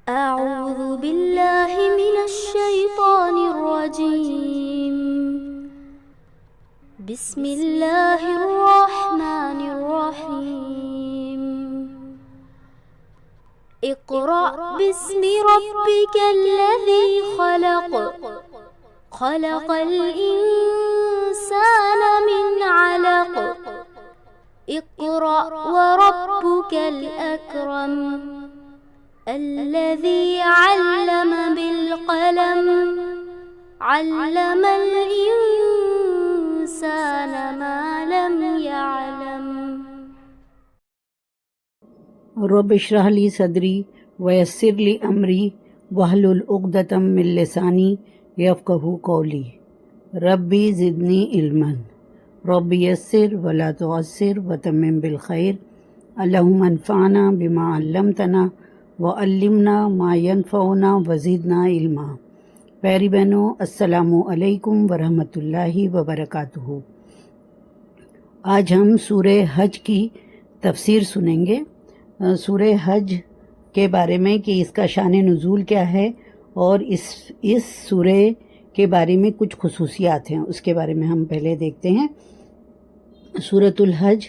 أعوذ بالله من الشيطان الرجيم. بسم الله الرحمن الرحيم. اقرأ باسم ربك الذي خلق. خلق الإنسان من علق. اقرأ وربك الأكرم. الذي علم بالقلم. علم الإنسان ما لم يعلم. رب اشرح لی صدری ویسر لی امری واحلل عقدۃ من لسانی یفقہوا قولی ربی زدنی علما رب یسر ولا تعسر وتمم بالخیر اللہم انفعنا بما علمتنا وعلمنا ما ینفعنا وزدنا علما۔ پیاری بہنوں، السلام علیکم ورحمۃ اللہ وبرکاتہ۔ آج ہم سورہ حج کی تفسیر سنیں گے، سورہ حج کے بارے میں کہ اس کا شان نزول کیا ہے اور اس سورہ کے بارے میں کچھ خصوصیات ہیں، اس کے بارے میں ہم پہلے دیکھتے ہیں۔ سورۃ الحج،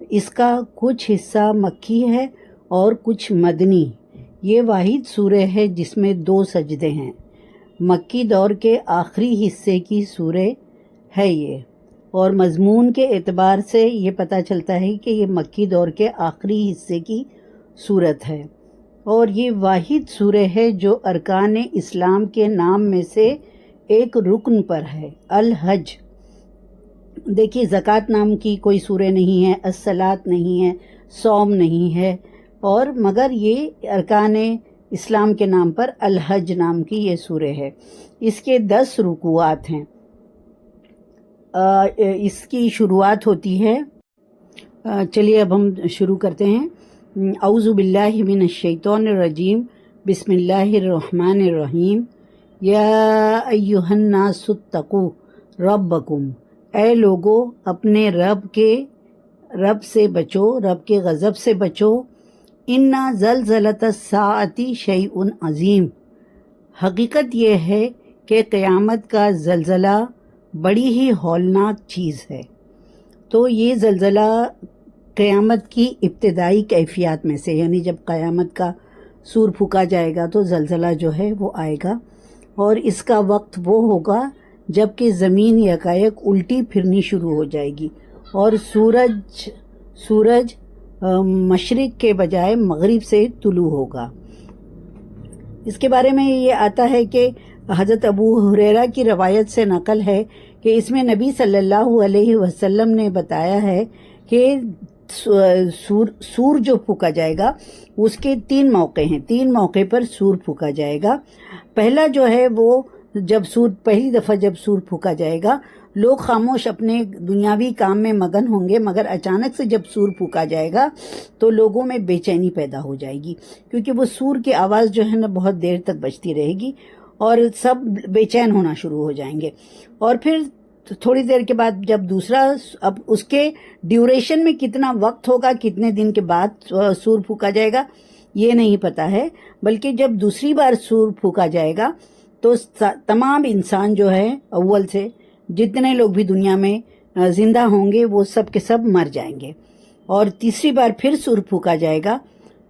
اس کا کچھ حصہ مکی ہے اور کچھ مدنی۔ یہ واحد سورہ ہے جس میں 2 سجدے ہیں۔ مکی دور کے آخری حصے کی سورہ ہے یہ، اور مضمون کے اعتبار سے یہ پتہ چلتا ہے کہ یہ مکی دور کے آخری حصے کی سورت ہے، اور یہ واحد سورہ ہے جو ارکان اسلام کے نام میں سے ایک رکن پر ہے، الحج۔ دیکھیے، زکوٰۃ نام کی کوئی سورہ نہیں ہے، الصلاۃ نہیں ہے، صوم نہیں ہے، اور مگر یہ ارکان اسلام کے نام پر الحج نام کی یہ سورہ ہے۔ اس کے 10 رکوعات ہیں۔ اس کی شروعات ہوتی ہے، چلیے اب ہم شروع کرتے ہیں۔ اعوذ باللہ من الشیطان الرجیم، بسم اللہ الرحمن الرحیم۔ یا ایہا الناس اتقوا ربکم، اے لوگو اپنے رب سے بچو، رب کے غضب سے بچو۔ انا زلزلۃ الساعۃ شیء عظیم، حقیقت یہ ہے کہ قیامت کا زلزلہ بڑی ہی ہولناک چیز ہے۔ تو یہ زلزلہ قیامت کی ابتدائی کیفیات میں سے، یعنی جب قیامت کا سور پھونکا جائے گا تو زلزلہ جو ہے وہ آئے گا، اور اس کا وقت وہ ہوگا جب کہ زمین یکایک الٹی پھرنی شروع ہو جائے گی، اور سورج مشرق کے بجائے مغرب سے طلوع ہوگا۔ اس کے بارے میں یہ آتا ہے کہ حضرت ابو ہریرہ کی روایت سے نقل ہے کہ اس میں نبی صلی اللہ علیہ وسلم نے بتایا ہے کہ سور جو پھونکا جائے گا اس کے 3 موقع ہیں، 3 موقع پر سور پھونکا جائے گا۔ پہلا جو ہے وہ پہلی دفعہ جب سور پھونکا جائے گا، لوگ خاموش اپنے دنیاوی کام میں مگن ہوں گے، مگر اچانک سے جب سور پھونکا جائے گا تو لوگوں میں بے چینی پیدا ہو جائے گی، کیونکہ وہ سور کی آواز جو ہے نا بہت دیر تک بجتی رہے گی، اور سب بے چین ہونا شروع ہو جائیں گے۔ اور پھر تھوڑی دیر کے بعد جب دوسرا، اب اس کے ڈیوریشن میں کتنا وقت ہوگا، کتنے دن کے بعد سور پھونکا جائے گا یہ نہیں پتا ہے، بلکہ جب دوسری بار سور پھونکا جائے گا تو تمام انسان جو ہے، اول سے جتنے لوگ بھی دنیا میں زندہ ہوں گے وہ سب کے سب مر جائیں گے، اور تیسری بار پھر سور پھونکا جائے گا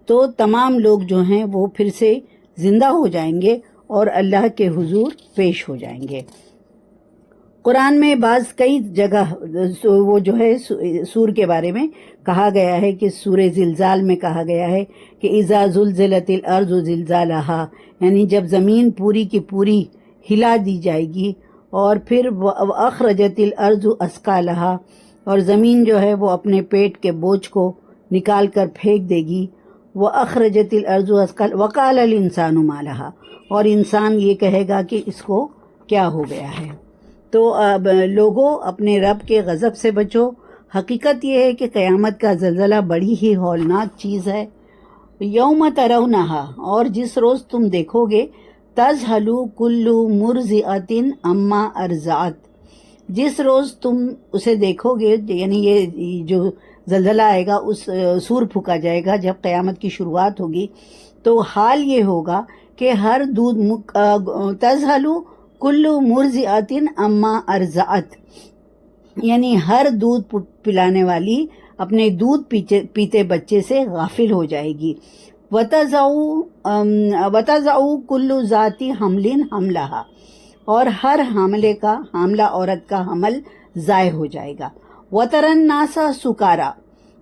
تو تمام لوگ جو ہیں وہ پھر سے زندہ ہو جائیں گے اور اللہ کے حضور پیش ہو جائیں گے۔ قرآن میں کئی جگہ وہ جو ہے سور کے بارے میں کہا گیا ہے، کہ سورہ زلزال میں کہا گیا ہے کہ اذا زلزلت الارض زلزالہا، یعنی جب زمین پوری کی پوری ہلا دی جائے گی، اور پھر اخرجت الارض اثقالہا، اور زمین جو ہے وہ اپنے پیٹ کے بوجھ کو نکال کر پھینک دے گی، واخرجت الارض اثقالہا وقال الانسان ما لہا، اور انسان یہ کہے گا کہ اس کو کیا ہو گیا ہے۔ تو اب لوگوں اپنے رب کے غضب سے بچو۔ حقیقت یہ ہے کہ قیامت کا زلزلہ بڑی ہی ہولناک چیز ہے۔ یوم ترونہا، اور جس روز تم دیکھو گے، تذہل کل مرضعۃ عما ارضعت، جس روز تم اسے دیکھو گے، یعنی یہ جو زلزلہ آئے گا، اس سور پھونکا جائے گا جب قیامت کی شروعات ہوگی، تو حال یہ ہوگا کہ ہر دودھ تزہلو کلو مرضعۃ اما ارضعت، یعنی ہر دودھ پلانے والی اپنے دودھ پیتے بچے سے غافل ہو جائے گی. وَتَضَعُ كُلُّ ذَاتِ حَمْلٍ حَمْلَهَا، اور ہر حاملہ عورت کا حمل ضائع ہو جائے گا. وَتَرَى النَّاسَ سُكَارَى،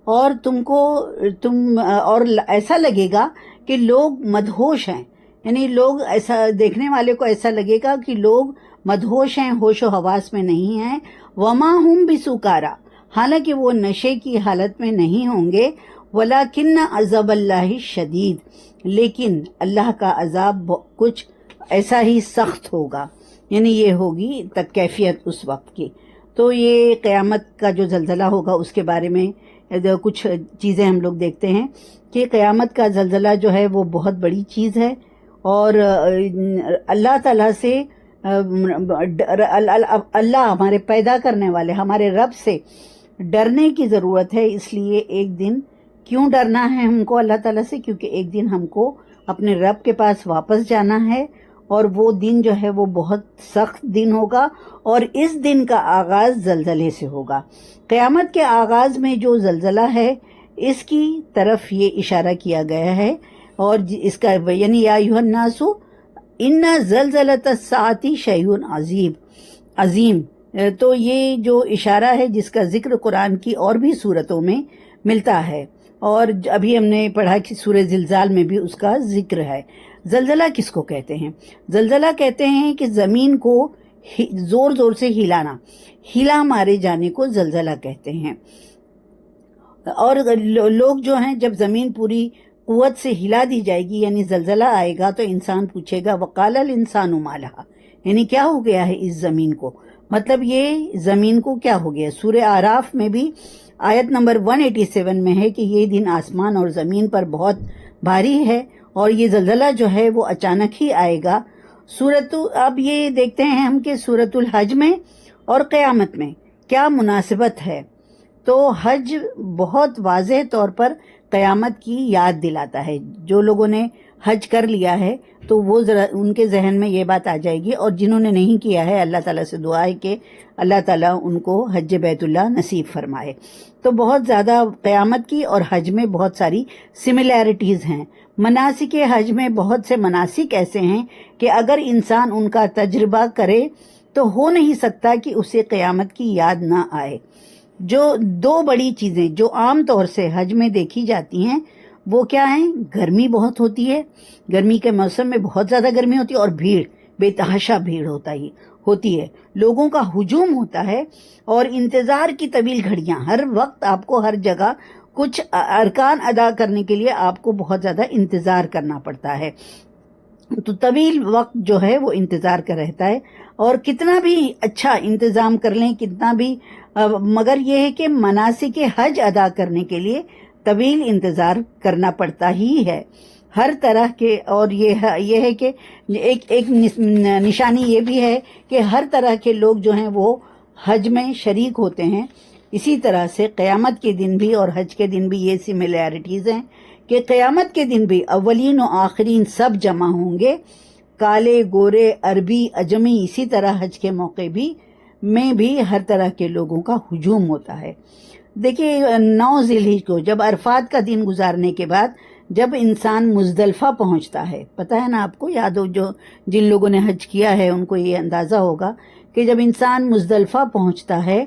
اور ایسا لگے گا کہ لوگ مدہوش ہیں، یعنی لوگ ایسا دیکھنے والے کو ایسا لگے گا کہ لوگ مدہوش ہیں، ہوش و حواس میں نہیں ہیں. وَمَا هُمْ بِسُكَارَى، حالانکہ وہ نشے کی حالت میں نہیں ہوں گے. وَلَكِنَّ عَذَابَ اللَّهِ شَدِيد، لیکن اللہ کا عذاب کچھ ایسا ہی سخت ہوگا، یعنی یہ ہوگی کیفیت اس وقت کی. تو یہ قیامت کا جو زلزلہ ہوگا اس کے بارے میں کچھ چیزیں ہم لوگ دیکھتے ہیں کہ قیامت کا زلزلہ جو ہے وہ بہت بڑی چیز ہے، اور اللہ تعالیٰ سے اللہ ہمارے پیدا کرنے والے ہمارے رب سے ڈرنے کی ضرورت ہے. اس لیے ایک دن کیوں ڈرنا ہے ہم کو اللہ تعالیٰ سے؟ کیونکہ ایک دن ہم کو اپنے رب کے پاس واپس جانا ہے، اور وہ دن جو ہے وہ بہت سخت دن ہوگا، اور اس دن کا آغاز زلزلے سے ہوگا. قیامت کے آغاز میں جو زلزلہ ہے اس کی طرف یہ اشارہ کیا گیا ہے، اور اس کا یعنی یا ایھا الناس ان زلزلۃ الساعۃ شیء عظیم. تو یہ جو اشارہ ہے جس کا ذکر قرآن کی اور بھی صورتوں میں ملتا ہے، اور ابھی ہم نے پڑھا کہ سورہ زلزال میں بھی اس کا ذکر ہے. زلزلہ کس کو کہتے ہیں؟ زلزلہ کہتے ہیں کہ زمین کو زور زور سے ہلا مارے جانے کو زلزلہ کہتے ہیں. اور لوگ جو ہیں جب زمین پوری قوت سے ہلا دی جائے گی، یعنی زلزلہ آئے گا، تو انسان پوچھے گا وقال الانسان ما لہا، یعنی کیا ہو گیا ہے اس زمین کو، مطلب یہ زمین کو کیا ہو گیا. سورہ اعراف میں بھی آیت نمبر 187 میں ہے کہ یہ دن آسمان اور زمین پر بہت بھاری ہے، اور یہ زلزلہ جو ہے وہ اچانک ہی آئے گا. اب یہ دیکھتے ہیں ہم کہ سورۃ الحج میں اور قیامت میں کیا مناسبت ہے. تو حج بہت واضح طور پر قیامت کی یاد دلاتا ہے. جو لوگوں نے حج کر لیا ہے تو وہ ذرا ان کے ذہن میں یہ بات آ جائے گی، اور جنہوں نے نہیں کیا ہے اللہ تعالیٰ سے دعا ہے کہ اللہ تعالیٰ ان کو حج بیت اللہ نصیب فرمائے. تو بہت زیادہ قیامت کی اور حج میں بہت ساری سملیرٹیز ہیں. مناسک حج میں بہت سے مناسک ایسے ہیں کہ اگر انسان ان کا تجربہ کرے تو ہو نہیں سکتا کہ اسے قیامت کی یاد نہ آئے. جو دو بڑی چیزیں جو عام طور سے حج میں دیکھی جاتی ہیں وہ کیا ہیں؟ گرمی بہت ہوتی ہے، گرمی کے موسم میں بہت زیادہ گرمی ہوتی ہے، اور بھیڑ، بے تحاشا بھیڑ ہوتی ہے، لوگوں کا ہجوم ہوتا ہے، اور انتظار کی طویل گھڑیاں. ہر وقت آپ کو ہر جگہ کچھ ارکان ادا کرنے کے لیے آپ کو بہت زیادہ انتظار کرنا پڑتا ہے. تو طویل وقت جو ہے وہ انتظار کا رہتا ہے، اور کتنا بھی اچھا انتظام کر لیں، کتنا بھی، مگر یہ ہے کہ مناسک حج ادا کرنے کے لیے طویل انتظار کرنا پڑتا ہی ہے ہر طرح کے. اور یہ ہے کہ ایک نشانی یہ بھی ہے کہ ہر طرح کے لوگ جو ہیں وہ حج میں شریک ہوتے ہیں. اسی طرح سے قیامت کے دن بھی اور حج کے دن بھی یہ سملیرٹیز ہیں کہ قیامت کے دن بھی اولین و آخرین سب جمع ہوں گے، کالے گورے عربی اجمی. اسی طرح حج کے موقع میں بھی ہر طرح کے لوگوں کا ہجوم ہوتا ہے. دیکھیے 9 ذی الحجہ کو جب عرفات کا دن گزارنے کے بعد جب انسان مزدلفہ پہنچتا ہے، پتہ ہے نا آپ کو، یاد ہو جن لوگوں نے حج کیا ہے ان کو یہ اندازہ ہوگا کہ جب انسان مزدلفہ پہنچتا ہے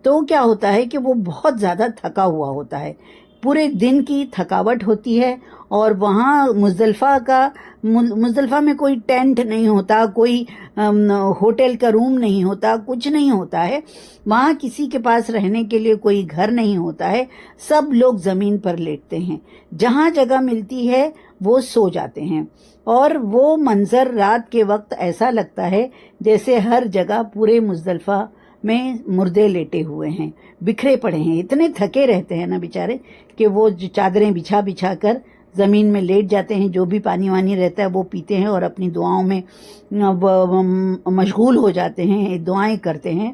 تو کیا ہوتا ہے کہ وہ بہت زیادہ تھکا ہوا ہوتا ہے، پورے دن کی تھکاوٹ ہوتی ہے. اور وہاں مزدلفہ میں کوئی ٹینٹ نہیں ہوتا، کوئی ہوٹل کا روم نہیں ہوتا، کچھ نہیں ہوتا ہے. وہاں کسی کے پاس رہنے کے لیے کوئی گھر نہیں ہوتا ہے. سب لوگ زمین پر لیٹتے ہیں، جہاں جگہ ملتی ہے وہ سو جاتے ہیں. اور وہ منظر رات کے وقت ایسا لگتا ہے جیسے ہر جگہ پورے مزدلفہ میں مردے لیٹے ہوئے ہیں، بکھرے پڑے ہیں. اتنے تھکے رہتے ہیں نا بیچارے کہ وہ چادریں بچھا کر زمین میں لیٹ جاتے ہیں. جو بھی پانی وانی رہتا ہے وہ پیتے ہیں اور اپنی دعاؤں میں مشغول ہو جاتے ہیں، دعائیں کرتے ہیں.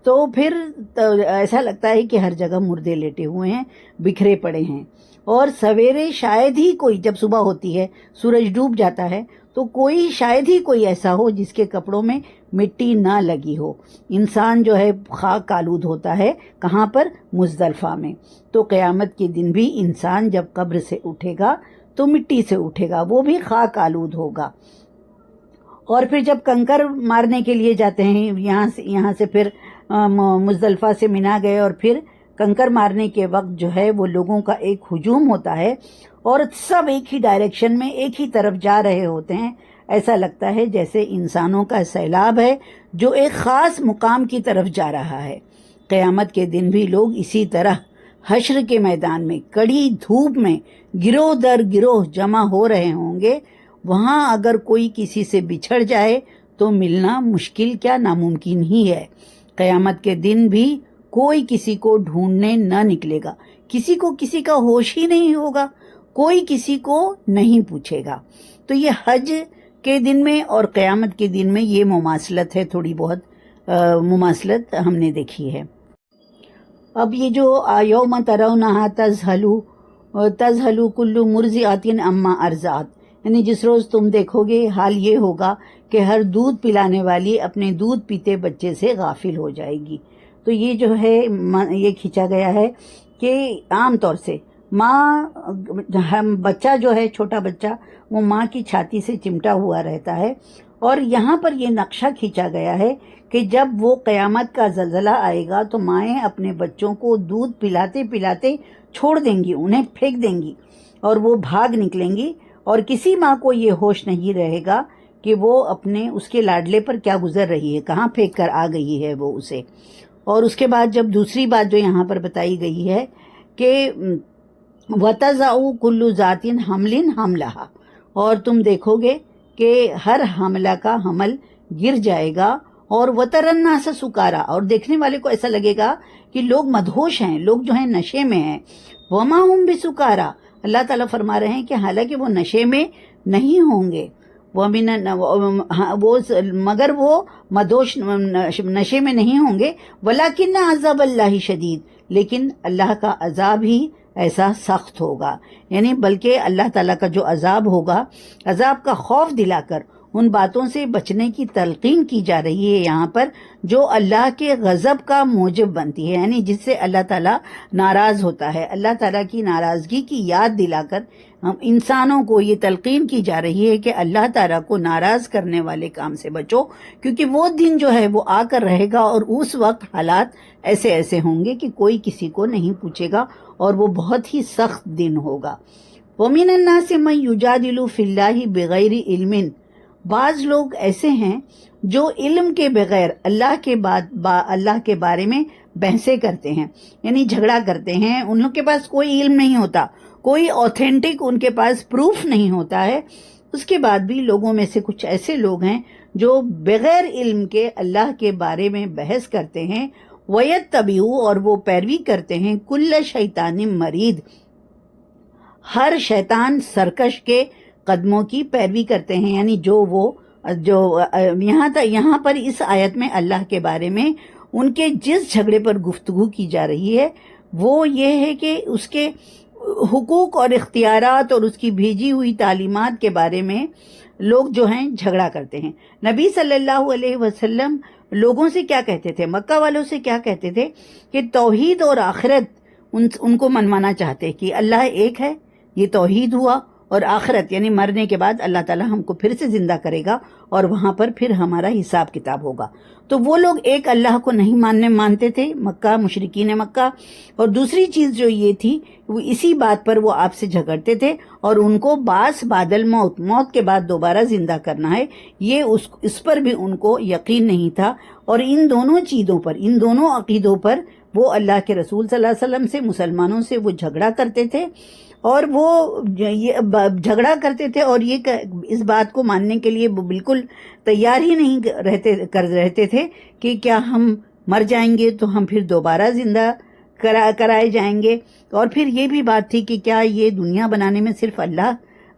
تو پھر ایسا لگتا ہے کہ ہر جگہ مردے لیٹے ہوئے ہیں، بکھرے پڑے ہیں، اور سویرے شاید ہی کوئی، جب صبح ہوتی ہے سورج ڈوب جاتا ہے تو کوئی شاید ہی کوئی ایسا ہو جس کے کپڑوں میں مٹی نہ لگی ہو۔ انسان جو ہے خاک آلود ہوتا ہے، کہاں پر؟ مزدلفہ میں۔ تو قیامت کے دن بھی انسان جب قبر سے اٹھے گا تو مٹی سے اٹھے گا، وہ بھی خاک آلود ہوگا۔ اور پھر جب کنکر مارنے کے لیے جاتے ہیں، یہاں سے پھر مزدلفہ سے منا گئے، اور پھر کنکر مارنے کے وقت جو ہے وہ لوگوں کا ایک ہجوم ہوتا ہے اور سب ایک ہی ڈائریکشن میں ایک ہی طرف جا رہے ہوتے ہیں۔ ایسا لگتا ہے جیسے انسانوں کا سیلاب ہے جو ایک خاص مقام کی طرف جا رہا ہے۔ قیامت کے دن بھی لوگ اسی طرح حشر کے میدان میں کڑی دھوپ میں گروہ در گروہ جمع ہو رہے ہوں گے۔ وہاں اگر کوئی کسی سے بچھڑ جائے تو ملنا مشکل کیا ناممکن ہی ہے۔ قیامت کے دن بھی کوئی کسی کو ڈھونڈنے نہ نکلے گا، کسی کو کسی کا ہوش ہی نہیں ہوگا، کوئی کسی کو نہیں پوچھے گا۔ تو یہ حج کے دن میں اور قیامت کے دن میں یہ مماثلت ہے، تھوڑی بہت مماثلت ہم نے دیکھی ہے۔ اب یہ جو یوم ترونہا تذہل کل مرضعۃ عما ارضعت، یعنی جس روز تم دیکھو گے حال یہ ہوگا کہ ہر دودھ پلانے والی اپنے دودھ پیتے بچے سے غافل ہو جائے گی۔ تو یہ جو ہے یہ کھینچا گیا ہے کہ عام طور سے بچہ جو ہے، چھوٹا بچہ، وہ ماں کی چھاتی سے چمٹا ہوا رہتا ہے، اور یہاں پر یہ نقشہ کھینچا گیا ہے کہ جب وہ قیامت کا زلزلہ آئے گا تو مائیں اپنے بچوں کو دودھ پلاتے پلاتے چھوڑ دیں گی، انہیں پھینک دیں گی اور وہ بھاگ نکلیں گی، اور کسی ماں کو یہ ہوش نہیں رہے گا کہ وہ اس کے لاڈلے پر کیا گزر رہی ہے، کہاں پھینک کر آ گئی ہے وہ اسے۔ اور اس کے بعد جب دوسری بات جو یہاں پر بتائی گئی ہے کہ وَتَضَعُ كُلُّ ذَاتٍ حَمْلٍ حَمْلَهَا، اور تم دیکھو گے کہ ہر حاملہ کا حمل گر جائے گا، اور وَتَرَى النَّاسَ سُكَارَىٰ، اور دیکھنے والے کو ایسا لگے گا کہ لوگ مدہوش ہیں، لوگ جو ہیں نشے میں ہیں۔ وَمَا هُمْ بِسُكَارَىٰ، اللہ تعالیٰ فرما رہے ہیں کہ حالانکہ وہ نشے میں نہیں ہوں گے، مگر وہ مدہوش نشے میں نہیں ہوں گے، وَلَكِنَّ عَذَابَ اللَّهِ شَدِيدٌ، لیکن اللہ کا عذاب ہی ایسا سخت ہوگا، یعنی بلکہ اللہ تعالیٰ کا جو عذاب ہوگا، عذاب کا خوف دلا کر ان باتوں سے بچنے کی تلقین کی جا رہی ہے یہاں پر جو اللہ کے غضب کا موجب بنتی ہے، یعنی جس سے اللہ تعالیٰ ناراض ہوتا ہے۔ اللہ تعالیٰ کی ناراضگی کی یاد دلا کر ہم انسانوں کو یہ تلقین کی جا رہی ہے کہ اللہ تعالیٰ کو ناراض کرنے والے کام سے بچو، کیونکہ وہ دن جو ہے وہ آ کر رہے گا، اور اس وقت حالات ایسے ہوں گے کہ کوئی کسی کو نہیں پوچھے گا، اور وہ بہت ہی سخت دن ہوگا۔ وَمِنَ النَّاسِ مَن يُجَادِلُ فِي اللَّهِ بِغَيْرِ عِلْمٍ، بعض لوگ ایسے ہیں جو علم کے بغیر اللہ کے بارے میں بحثیں کرتے ہیں، یعنی جھگڑا کرتے ہیں، ان لوگ کے پاس کوئی علم نہیں ہوتا، کوئی اوتھینٹک ان کے پاس پروف نہیں ہوتا ہے۔ اس کے بعد بھی لوگوں میں سے کچھ ایسے لوگ ہیں جو بغیر علم کے اللہ کے بارے میں بحث کرتے ہیں، وَيَتَّبِعُوا، اور وہ پیروی کرتے ہیں، كُلَّ شَيْطَانٍ مَرِيدٍ، ہر شیطان سرکش کے قدموں کی پیروی کرتے ہیں، یعنی یہاں پر اس آیت میں اللہ کے بارے میں ان کے جس جھگڑے پر گفتگو کی جا رہی ہے وہ یہ ہے کہ اس کے حقوق اور اختیارات اور اس کی بھیجی ہوئی تعلیمات کے بارے میں لوگ جو ہیں جھگڑا کرتے ہیں۔ نبی صلی اللہ علیہ وسلم لوگوں سے کیا کہتے تھے، مکہ والوں سے کیا کہتے تھے کہ توحید اور آخرت ان کو منوانا چاہتے کہ اللہ ایک ہے، یہ توحید ہوا، اور آخرت یعنی مرنے کے بعد اللہ تعالیٰ ہم کو پھر سے زندہ کرے گا اور وہاں پر پھر ہمارا حساب کتاب ہوگا۔ تو وہ لوگ ایک اللہ کو نہیں مانتے تھے، مکہ، مشرکین مکہ، اور دوسری چیز جو یہ تھی وہ اسی بات پر وہ آپ سے جھگڑتے تھے، اور ان کو باس بادل موت کے بعد دوبارہ زندہ کرنا ہے، یہ اس پر بھی ان کو یقین نہیں تھا۔ اور ان دونوں چیزوں پر، ان دونوں عقیدوں پر وہ اللہ کے رسول صلی اللہ علیہ وسلم سے، مسلمانوں سے وہ جھگڑا کرتے تھے، اور وہ جھگڑا کرتے تھے، اور یہ اس بات کو ماننے کے لیے وہ بالکل تیار ہی نہیں رہتے تھے کہ کیا ہم مر جائیں گے تو ہم پھر دوبارہ زندہ کرائے جائیں گے۔ اور پھر یہ بھی بات تھی کہ کیا یہ دنیا بنانے میں صرف اللہ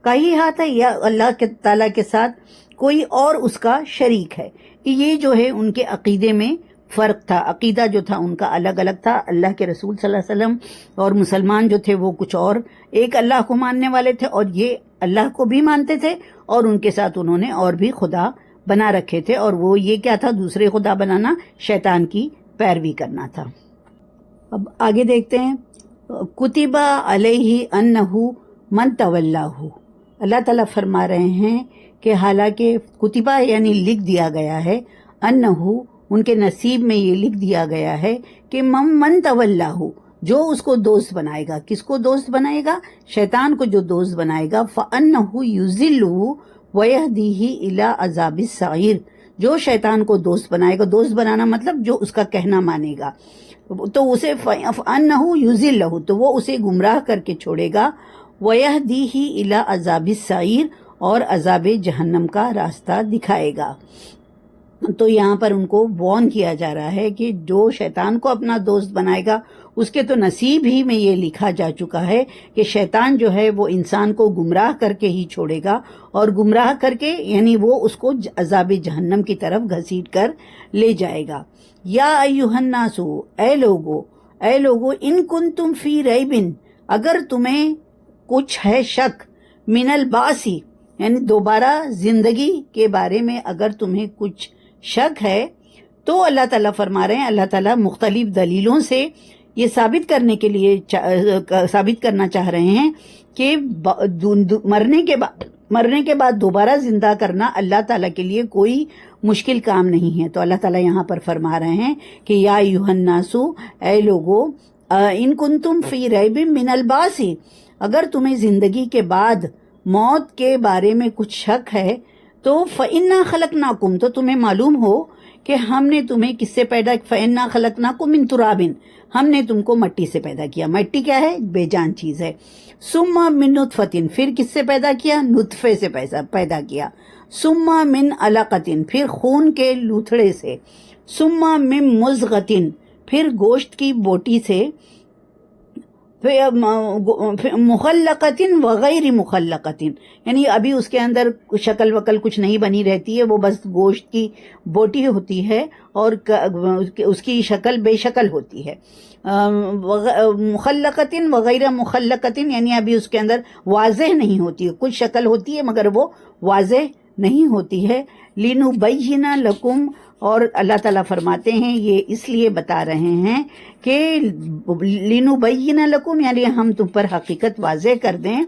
کا ہی ہاتھ ہے یا اللہ کے تعالیٰ کے ساتھ کوئی اور اس کا شریک ہے۔ یہ جو ہے ان کے عقیدے میں فرق تھا، عقیدہ جو تھا ان کا الگ الگ تھا. اللہ کے رسول صلی اللہ علیہ وسلم اور مسلمان جو تھے وہ کچھ اور ایک اللہ کو ماننے والے تھے، اور یہ اللہ کو بھی مانتے تھے اور ان کے ساتھ انہوں نے اور بھی خدا بنا رکھے تھے، اور وہ یہ کیا تھا؟ دوسرے خدا بنانا، شیطان کی پیروی کرنا تھا. اب آگے دیکھتے ہیں. کتب علیہ انہ من تولاہ. اللہ تعالیٰ فرما رہے ہیں کہ حالانکہ کتبہ یعنی لکھ دیا گیا ہے، انہ ان کے نصیب میں یہ لکھ دیا گیا ہے کہ من تولاہ جو اس کو دوست بنائے گا. کس کو دوست بنائے گا؟ شیطان کو جو دوست بنائے گا. فَأَنَّهُ يُذِلُّهُ وَيَهْدِيهِ إِلَىٰ عَذَابِ السَّعِيرِ. جو شیطان کو دوست بنائے گا، دوست بنانا مطلب جو اس کا کہنا مانے گا، تو اسے فَأَنَّهُ يُذِلُّهُ تو وہ اسے گمراہ کر کے چھوڑے گا. وَيَهْدِيهِ إِلَىٰ عَذَابِ السَّعِيرِ اور عذاب جہنم کا راستہ دکھائے گا. تو یہاں پر ان کو وارن کیا جا رہا ہے کہ جو شیطان کو اپنا دوست بنائے گا اس کے تو نصیب ہی میں یہ لکھا جا چکا ہے کہ شیطان جو ہے وہ انسان کو گمراہ کر کے ہی چھوڑے گا، اور گمراہ کر کے یعنی وہ اس کو عذاب جہنم کی طرف گھسیٹ کر لے جائے گا. یا ایھا الناس اے لوگو ان کنتم فی ریب اگر تمہیں کچھ ہے شک، من البعث یعنی دوبارہ زندگی کے بارے میں اگر تمہیں کچھ شک ہے، تو اللہ تعالیٰ فرما رہے ہیں، اللہ تعالیٰ مختلف دلیلوں سے یہ ثابت کرنے کے لیے ثابت کرنا چاہ رہے ہیں کہ مرنے کے بعد دوبارہ زندہ کرنا اللہ تعالیٰ کے لیے کوئی مشکل کام نہیں ہے. تو اللہ تعالیٰ یہاں پر فرما رہے ہیں کہ یا ایھا الناس اے لوگو ان کنتم فی ریب من البعث اگر تمہیں زندگی کے بعد موت کے بارے میں کچھ شک ہے، تو فَإِنَّا خَلَقْنَاكُمْ تو تمہیں معلوم ہو کہ ہم نے تمہیں کس سے پیدا، فَإِنَّا خَلَقْنَاكُمْ مِن تُرَابٍ ہم نے تم کو مٹی سے پیدا کیا. مٹی کیا ہے؟ بے جان چیز ہے. ثُمَّ مِن نُطْفَةٍ پھر کس سے پیدا کیا؟ نطفے سے پیدا کیا. ثُمَّ مِن عَلَقَةٍ پھر خون کے لوتھڑے سے. ثُمَّ مِن مُضْغَةٍ پھر گوشت کی بوٹی سے. مخلقتن وغیر مخلقتن یعنی ابھی اس کے اندر شکل وکل کچھ نہیں بنی رہتی ہے، وہ بس گوشت کی بوٹی ہوتی ہے اور اس کی شکل بے شکل ہوتی ہے. مخلقتن وغیر مخلقتن یعنی ابھی اس کے اندر واضح نہیں ہوتی ہے، کچھ شکل ہوتی ہے مگر وہ واضح نہیں ہوتی ہے. لِنُبَيِّنَ لَكُمْ اور اللہ تعالیٰ فرماتے ہیں یہ اس لیے بتا رہے ہیں کہ لِنُبَيِّنَ لَكُمْ یعنی ہم تم پر حقیقت واضح کر دیں.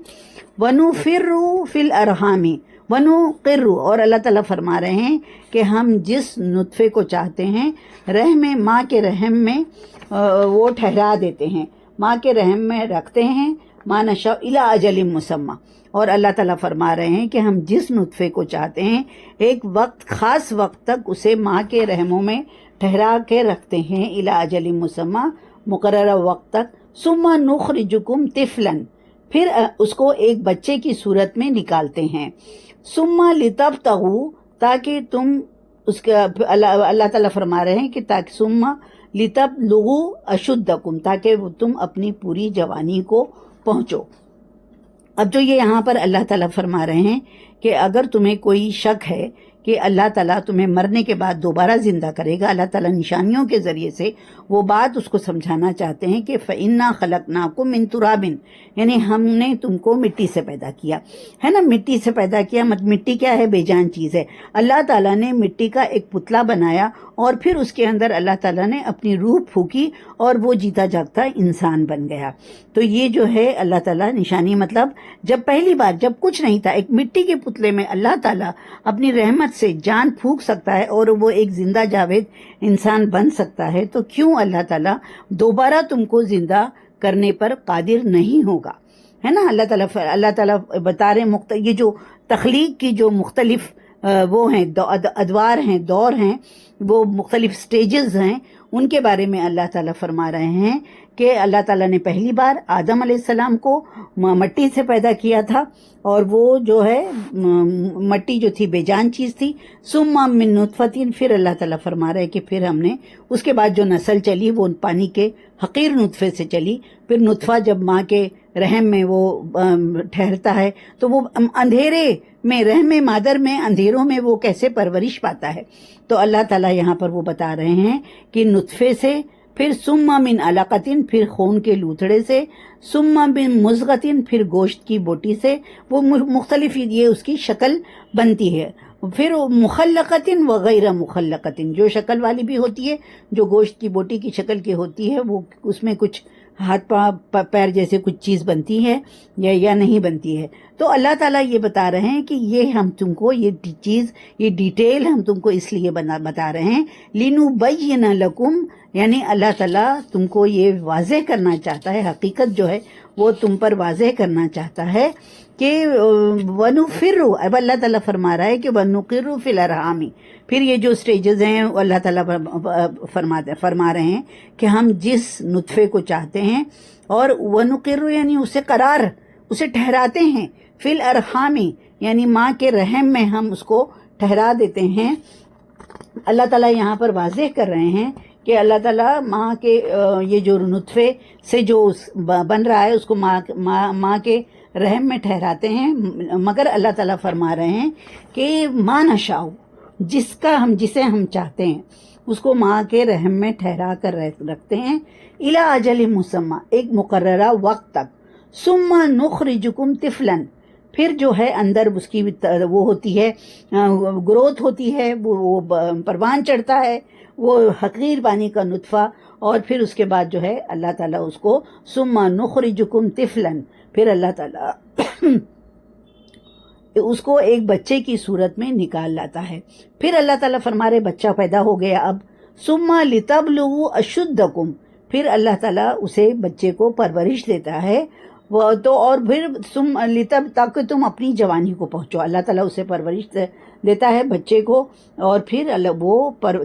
وَنُفِرُّ فِي الْأَرْحَامِ وَنُقِرُّ اور اللہ تعالیٰ فرما رہے ہیں کہ ہم جس نطفے کو چاہتے ہیں ماں کے رحم میں وہ ٹھہرا دیتے ہیں، ماں کے رحم میں رکھتے ہیں. مَا نَشَاءُ إِلَىٰ أَجَلٍ مُّسَمًّى اور اللہ تعالیٰ فرما رہے ہیں کہ ہم جس نطفے کو چاہتے ہیں ایک وقت خاص وقت تک اسے ماں کے رحموں میں ٹھہرا کے رکھتے ہیں. إِلَىٰ أَجَلٍ مُّسَمًّى مقررہ وقت تک. ثُمَّ نُخْرِجُكُمْ طِفْلًا پھر اس کو ایک بچے کی صورت میں نکالتے ہیں. ثُمَّ لِتَبْتَغُوا تاکہ تم اس کا اللہ تعالیٰ فرما رہے ہیں کہ تاکہ ثُمَّ لِتَبْلُغُوا أَشُدَّكُمْ تاکہ تم اپنی پوری جوانی کو پہنچو. اب جو یہ یہاں پر اللہ تعالیٰ فرما رہے ہیں کہ اگر تمہیں کوئی شک ہے کہ اللہ تعالیٰ تمہیں مرنے کے بعد دوبارہ زندہ کرے گا، اللہ تعالیٰ نشانیوں کے ذریعے سے وہ بات اس کو سمجھانا چاہتے ہیں کہ فَإِنَّا خَلَقْنَاكُم مِّن تُرَابٍ یعنی ہم نے تم کو مٹی سے پیدا کیا ہے نا. مٹی سے پیدا کیا، مٹی کیا ہے؟ بے جان چیز ہے. اللہ تعالیٰ نے مٹی کا ایک پتلا بنایا اور پھر اس کے اندر اللہ تعالیٰ نے اپنی روح پھونکی اور وہ جیتا جاگتا انسان بن گیا. تو یہ جو ہے اللہ تعالیٰ نشانی، مطلب جب پہلی بار جب کچھ نہیں تھا ایک مٹی کے پتلے میں اللہ تعالیٰ اپنی رحمت سے جان پھونک سکتا ہے اور وہ ایک زندہ جاوید انسان بن سکتا ہے، تو کیوں اللہ تعالیٰ دوبارہ تم کو زندہ کرنے پر قادر نہیں ہوگا، ہے نا. اللہ تعالیٰ بتا رہے یہ جو تخلیق کی جو مختلف وہ ہیں ادوار ہیں، دور ہیں، وہ مختلف سٹیجز ہیں، ان کے بارے میں اللہ تعالیٰ فرما رہے ہیں کہ اللہ تعالیٰ نے پہلی بار آدم علیہ السلام کو مٹی سے پیدا کیا تھا اور وہ جو ہے مٹی جو تھی بے جان چیز تھی. ثم من نطفۃ پھر اللہ تعالیٰ فرما رہے کہ پھر ہم نے اس کے بعد جو نسل چلی وہ پانی کے حقیر نطفے سے چلی. پھر نطفہ جب ماں کے رحم میں وہ ٹھہرتا ہے تو وہ اندھیرے میں رحم مادر میں اندھیروں میں وہ کیسے پرورش پاتا ہے. تو اللہ تعالیٰ یہاں پر وہ بتا رہے ہیں کہ نطفے سے، پھر ثم من علقۃ، پھر خون کے لوتھڑے سے، ثم من مضغۃ، پھر گوشت کی بوٹی سے، وہ مختلف یہ اس کی شکل بنتی ہے. پھر مخلقۃ و غیر مخلقۃ، جو شکل والی بھی ہوتی ہے، جو گوشت کی بوٹی کی شکل کی ہوتی ہے، وہ اس میں کچھ ہاتھ پیر جیسے کچھ چیز بنتی ہے یا نہیں بنتی ہے. تو اللہ تعالیٰ یہ بتا رہے ہیں کہ یہ ہم تم کو یہ چیز، یہ ڈیٹیل ہم تم کو اس لیے بتا رہے ہیں لِنُبَيِّنَ لَكُمْ، یعنی اللہ تعالیٰ تم کو یہ واضح کرنا چاہتا ہے، حقیقت جو ہے وہ تم پر واضح کرنا چاہتا ہے کہ وَنُفِرُّ، اب اللہ تعالیٰ فرما رہا ہے کہ وَنُقِرُّ فِي الْأَرْحَامِ. پھر یہ جو سٹیجز ہیں اللہ تعالیٰ فرما رہے ہیں کہ ہم جس نطفے کو چاہتے ہیں، اور وَنُقِرُّ یعنی اسے قرار، اسے ٹھہراتے ہیں، فی الارحام یعنی ماں کے رحم میں ہم اس کو ٹھہرا دیتے ہیں. اللہ تعالیٰ یہاں پر واضح کر رہے ہیں کہ اللہ تعالیٰ ماں کے یہ جو نطفے سے جو بن رہا ہے اس کو ماں کے رحم میں ٹھہراتے ہیں، مگر اللہ تعالیٰ فرما رہے ہیں کہ ما نشاء، جسے ہم چاہتے ہیں اس کو ماں کے رحم میں ٹھہرا کر رکھتے ہیں، الی اجل مسمى، ایک مقررہ وقت تک، ثم نخرجکم طفلا، پھر جو ہے اندر اس کی وہ ہوتی ہے، گروتھ ہوتی ہے، وہ پروان چڑھتا ہے، وہ حقیر پانی کا نطفہ، اور پھر اس کے بعد جو ہے اللہ تعالیٰ اس کو ثم نخرجکم طفلا، پھر اللہ تعالیٰ اس کو ایک بچے کی صورت میں نکال لاتا ہے. پھر اللہ تعالیٰ فرما رہے بچہ پیدا ہو گیا اب، ثم لتبلغوا اشدکم، پھر اللہ تعالیٰ اسے بچے کو پرورش دیتا ہے، وہ تو اور پھر تاکہ تم اپنی جوانی کو پہنچو. اللہ تعالیٰ اسے پرورش دیتا ہے بچے کو، اور پھر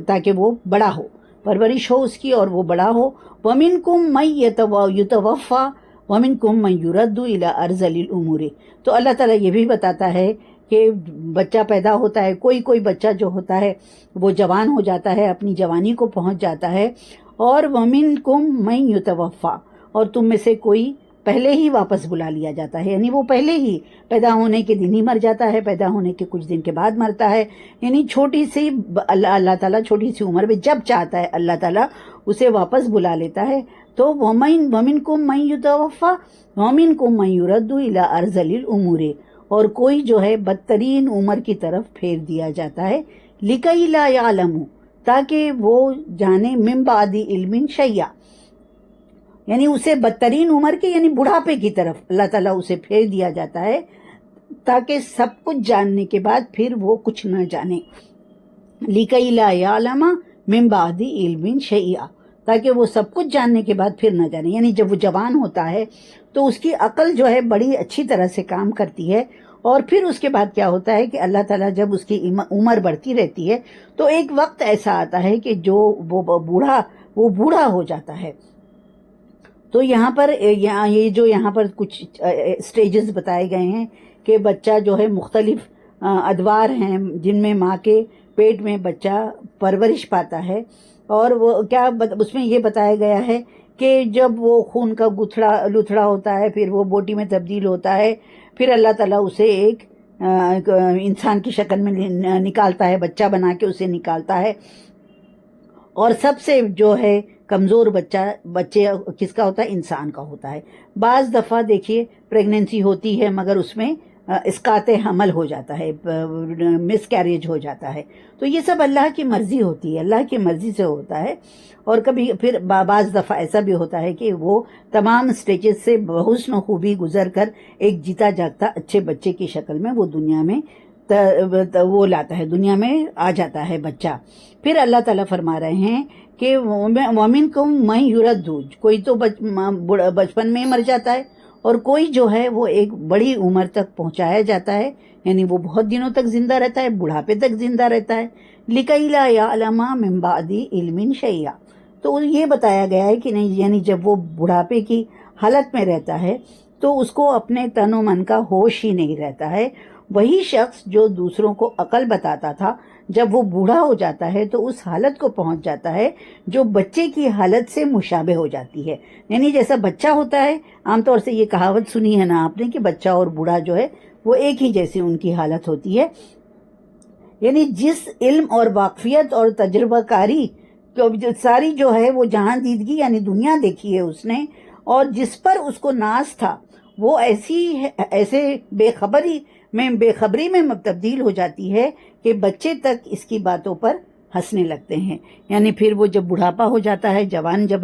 تاکہ وہ بڑا ہو، پرورش ہو اس کی اور وہ بڑا ہو. وَمِنْكُمْ مَنْ يُتَوَفَّى وَمِنْكُمْ مَنْ يُرَدُّ إِلَىٰ أَرْذَلِ الْأُمُورِ. تو اللہ تعالیٰ یہ بھی بتاتا ہے کہ بچہ پیدا ہوتا ہے، کوئی بچہ جو ہوتا ہے وہ جوان ہو جاتا ہے، اپنی جوانی کو پہنچ جاتا ہے، اور وَمِنْكُمْ مَنْ يُتَوَفَّى، اور تم میں سے کوئی پہلے ہی واپس بلا لیا جاتا ہے، یعنی وہ پہلے ہی پیدا ہونے کے دن ہی مر جاتا ہے، پیدا ہونے کے کچھ دن کے بعد مرتا ہے. یعنی چھوٹی سی اللہ تعالیٰ چھوٹی سی عمر میں جب چاہتا ہے اللہ تعالیٰ اسے واپس بلا لیتا ہے. تو وَمِنْكُمْ مَنْ يُتَوَفَّى وَمِنْكُمْ مَنْ يُرَدُّ إِلَىٰ أَرْذَلِ الْأُمُورِ، اور کوئی جو ہے بدترین عمر کی طرف پھیر دیا جاتا ہے، لِكَيْ لَا يَعْلَمُ، تاکہ وہ جانے من بعد علم شیئا، یعنی اسے بدترین عمر کے یعنی بڑھاپے کی طرف اللہ تعالیٰ اسے پھیر دیا جاتا ہے، تاکہ سب کچھ جاننے کے بعد پھر وہ کچھ نہ جانے. لِكَيْ لَا يَعْلَمَ مِن بَعْدِ عِلْمٍ شَيْئًا، تاکہ وہ سب کچھ جاننے کے بعد پھر نہ جانے. یعنی جب وہ جوان ہوتا ہے تو اس کی عقل جو ہے بڑی اچھی طرح سے کام کرتی ہے، اور پھر اس کے بعد کیا ہوتا ہے کہ اللہ تعالیٰ جب اس کی عمر بڑھتی رہتی ہے تو ایک وقت ایسا آتا ہے کہ جو وہ بوڑھا ہو جاتا ہے. تو یہاں پر یہاں پر کچھ سٹیجز بتائے گئے ہیں کہ بچہ جو ہے مختلف ادوار ہیں جن میں ماں کے پیٹ میں بچہ پرورش پاتا ہے، اور وہ کیا اس میں یہ بتایا گیا ہے کہ جب وہ خون کا لوتھڑا ہوتا ہے، پھر وہ بوٹی میں تبدیل ہوتا ہے، پھر اللہ تعالیٰ اسے ایک انسان کی شکل میں نکالتا ہے، بچہ بنا کے اسے نکالتا ہے. اور سب سے جو ہے کمزور بچے کس کا ہوتا ہے؟ انسان کا ہوتا ہے. بعض دفعہ دیکھیے پریگننسی ہوتی ہے مگر اس میں اسقاط حمل ہو جاتا ہے، مس کیریج ہو جاتا ہے. تو یہ سب اللہ کی مرضی ہوتی ہے، اللہ کی مرضی سے ہوتا ہے. اور کبھی پھر بعض دفعہ ایسا بھی ہوتا ہے کہ وہ تمام سٹیجز سے بحسن خوبی گزر کر ایک جیتا جاگتا اچھے بچے کی شکل میں وہ دنیا میں وہ لاتا ہے، دنیا میں آ جاتا ہے بچہ. پھر اللہ تعالیٰ فرما رہے ہیں کہ وَمِنْكُمْ مَنْ يُرَدُّ، کوئی تو بچپن میں مر جاتا ہے، اور کوئی جو ہے وہ ایک بڑی عمر تک پہنچایا جاتا ہے، یعنی وہ بہت دنوں تک زندہ رہتا ہے، بڑھاپے تک زندہ رہتا ہے. لِكَيْ لَا يَعْلَمَ مِن بَعْدِ عِلْمٍ شَيْئًا، تو یہ بتایا گیا ہے کہ نہیں، یعنی جب وہ بڑھاپے کی حالت میں رہتا ہے تو اس کو اپنے تن و من کا ہوش ہی نہیں رہتا ہے، وہی شخص جو دوسروں کو عقل بتاتا تھا جب وہ بوڑھا ہو جاتا ہے تو اس حالت کو پہنچ جاتا ہے جو بچے کی حالت سے مشابہ ہو جاتی ہے. یعنی جیسا بچہ ہوتا ہے، عام طور سے یہ کہاوت سنی ہے نا آپ نے کہ بچہ اور بوڑھا جو ہے وہ ایک ہی جیسی ان کی حالت ہوتی ہے. یعنی جس علم اور واقفیت اور تجربہ کاری ساری جو ہے وہ جہان دیدگی یعنی دنیا دیکھی ہے اس نے، اور جس پر اس کو ناز تھا، وہ ایسے بے خبری میں تبدیل ہو جاتی ہے کہ بچے تک اس کی باتوں پر ہنسنے لگتے ہیں. یعنی پھر وہ جب بڑھاپا ہو جاتا ہے، جوان جب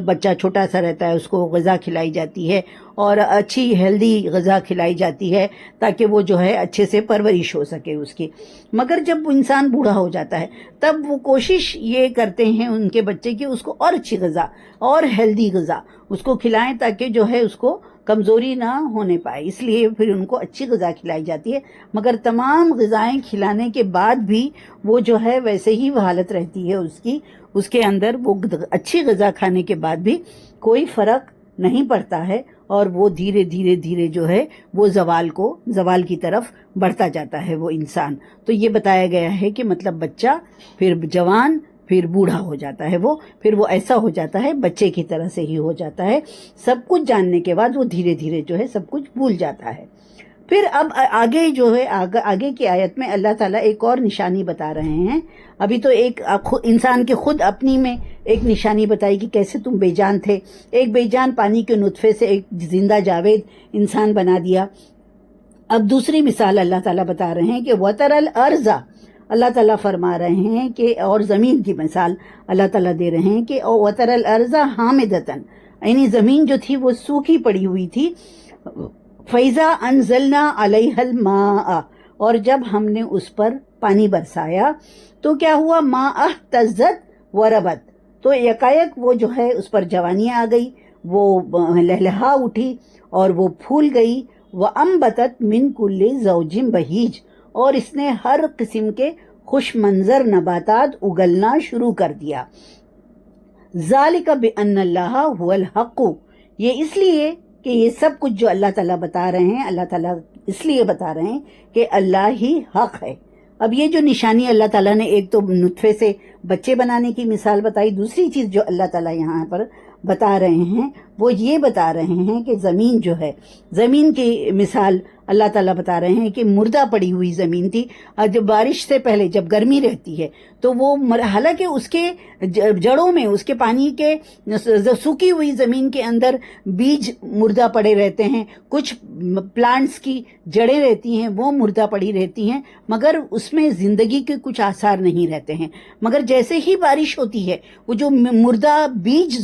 بچہ چھوٹا سا رہتا ہے اس کو غذا کھلائی جاتی ہے اور اچھی ہیلدی غذا کھلائی جاتی ہے تاکہ وہ جو ہے اچھے سے پرورش ہو سکے اس کی. مگر جب انسان بوڑھا ہو جاتا ہے تب وہ کوشش یہ کرتے ہیں ان کے بچے کی اس کو اور اچھی غذا اور ہیلدی غذا اس کو کھلائیں تاکہ جو ہے اس کو کمزوری نہ ہونے پائے، اس لیے پھر ان کو اچھی غذا کھلائی جاتی ہے. مگر تمام غذائیں کھلانے کے بعد بھی وہ جو ہے ویسے ہی وہ حالت رہتی ہے اس کے اندر. وہ اچھی غذا کھانے کے بعد بھی کوئی فرق نہیں پڑتا ہے اور وہ دھیرے جو ہے وہ زوال کی طرف بڑھتا جاتا ہے وہ انسان. تو یہ بتایا گیا ہے کہ مطلب بچہ پھر جوان پھر بوڑھا ہو جاتا ہے، پھر وہ ایسا ہو جاتا ہے بچے کی طرح سے ہی ہو جاتا ہے. سب کچھ جاننے کے بعد وہ دھیرے جو ہے سب کچھ بھول جاتا ہے. پھر اب آگے جو ہے آگے کی آیت میں اللہ تعالیٰ ایک اور نشانی بتا رہے ہیں. ابھی تو ایک انسان کے خود اپنی میں ایک نشانی بتائی کہ کیسے تم بے جان تھے، ایک بے جان پانی کے نطفے سے ایک زندہ جاوید انسان بنا دیا. اب دوسری مثال اللہ تعالیٰ بتا رہے ہیں کہ وَتَرَ الْأَرْضَ، اللہ تعالیٰ فرما رہے ہیں کہ اور زمین کی مثال اللہ تعالیٰ دے رہے ہیں کہ وَتَرَ الْأَرْضَ حَامِدَةً، یعنی زمین جو تھی وہ سوکھی پڑی ہوئی تھی. فَإِذَا أَنزَلْنَا عَلَيْهَا الْمَاءَ، اور جب ہم نے اس پر پانی برسایا تو کیا ہوا؟ مَاءَ اهْتَزَّتْ وَرَبَتْ، تو یکایک وہ جو ہے اس پر جوانی آ گئی، وہ لہلہا اٹھی اور وہ پھول گئی. وَأَنبَتَتْ مِنْ كُلِّ زَوْجٍ بَهِيجٍ، اور اس نے ہر قسم کے خوش منظر نباتات اگلنا شروع کر دیا. ذَلِكَ بِأَنَّ اللَّهَ هُوَ الْحَقُّ، یہ اس لیے کہ یہ سب کچھ جو اللہ تعالیٰ بتا رہے ہیں، اللہ تعالیٰ اس لیے بتا رہے ہیں کہ اللہ ہی حق ہے. اب یہ جو نشانی اللہ تعالیٰ نے ایک تو نطفے سے بچے بنانے کی مثال بتائی، دوسری چیز جو اللہ تعالیٰ یہاں پر بتا رہے ہیں وہ یہ بتا رہے ہیں کہ زمین جو ہے، زمین کی مثال اللہ تعالیٰ بتا رہے ہیں کہ مردہ پڑی ہوئی زمین تھی. اور جب بارش سے پہلے جب گرمی رہتی ہے تو وہ حالانکہ اس کے جڑوں میں اس کے پانی کے سوکھی ہوئی زمین کے اندر بیج مردہ پڑے رہتے ہیں، کچھ پلانٹس کی جڑیں رہتی ہیں وہ مردہ پڑی رہتی ہیں، مگر اس میں زندگی کے کچھ آثار نہیں رہتے ہیں. مگر جیسے ہی بارش ہوتی ہے وہ جو مردہ بیج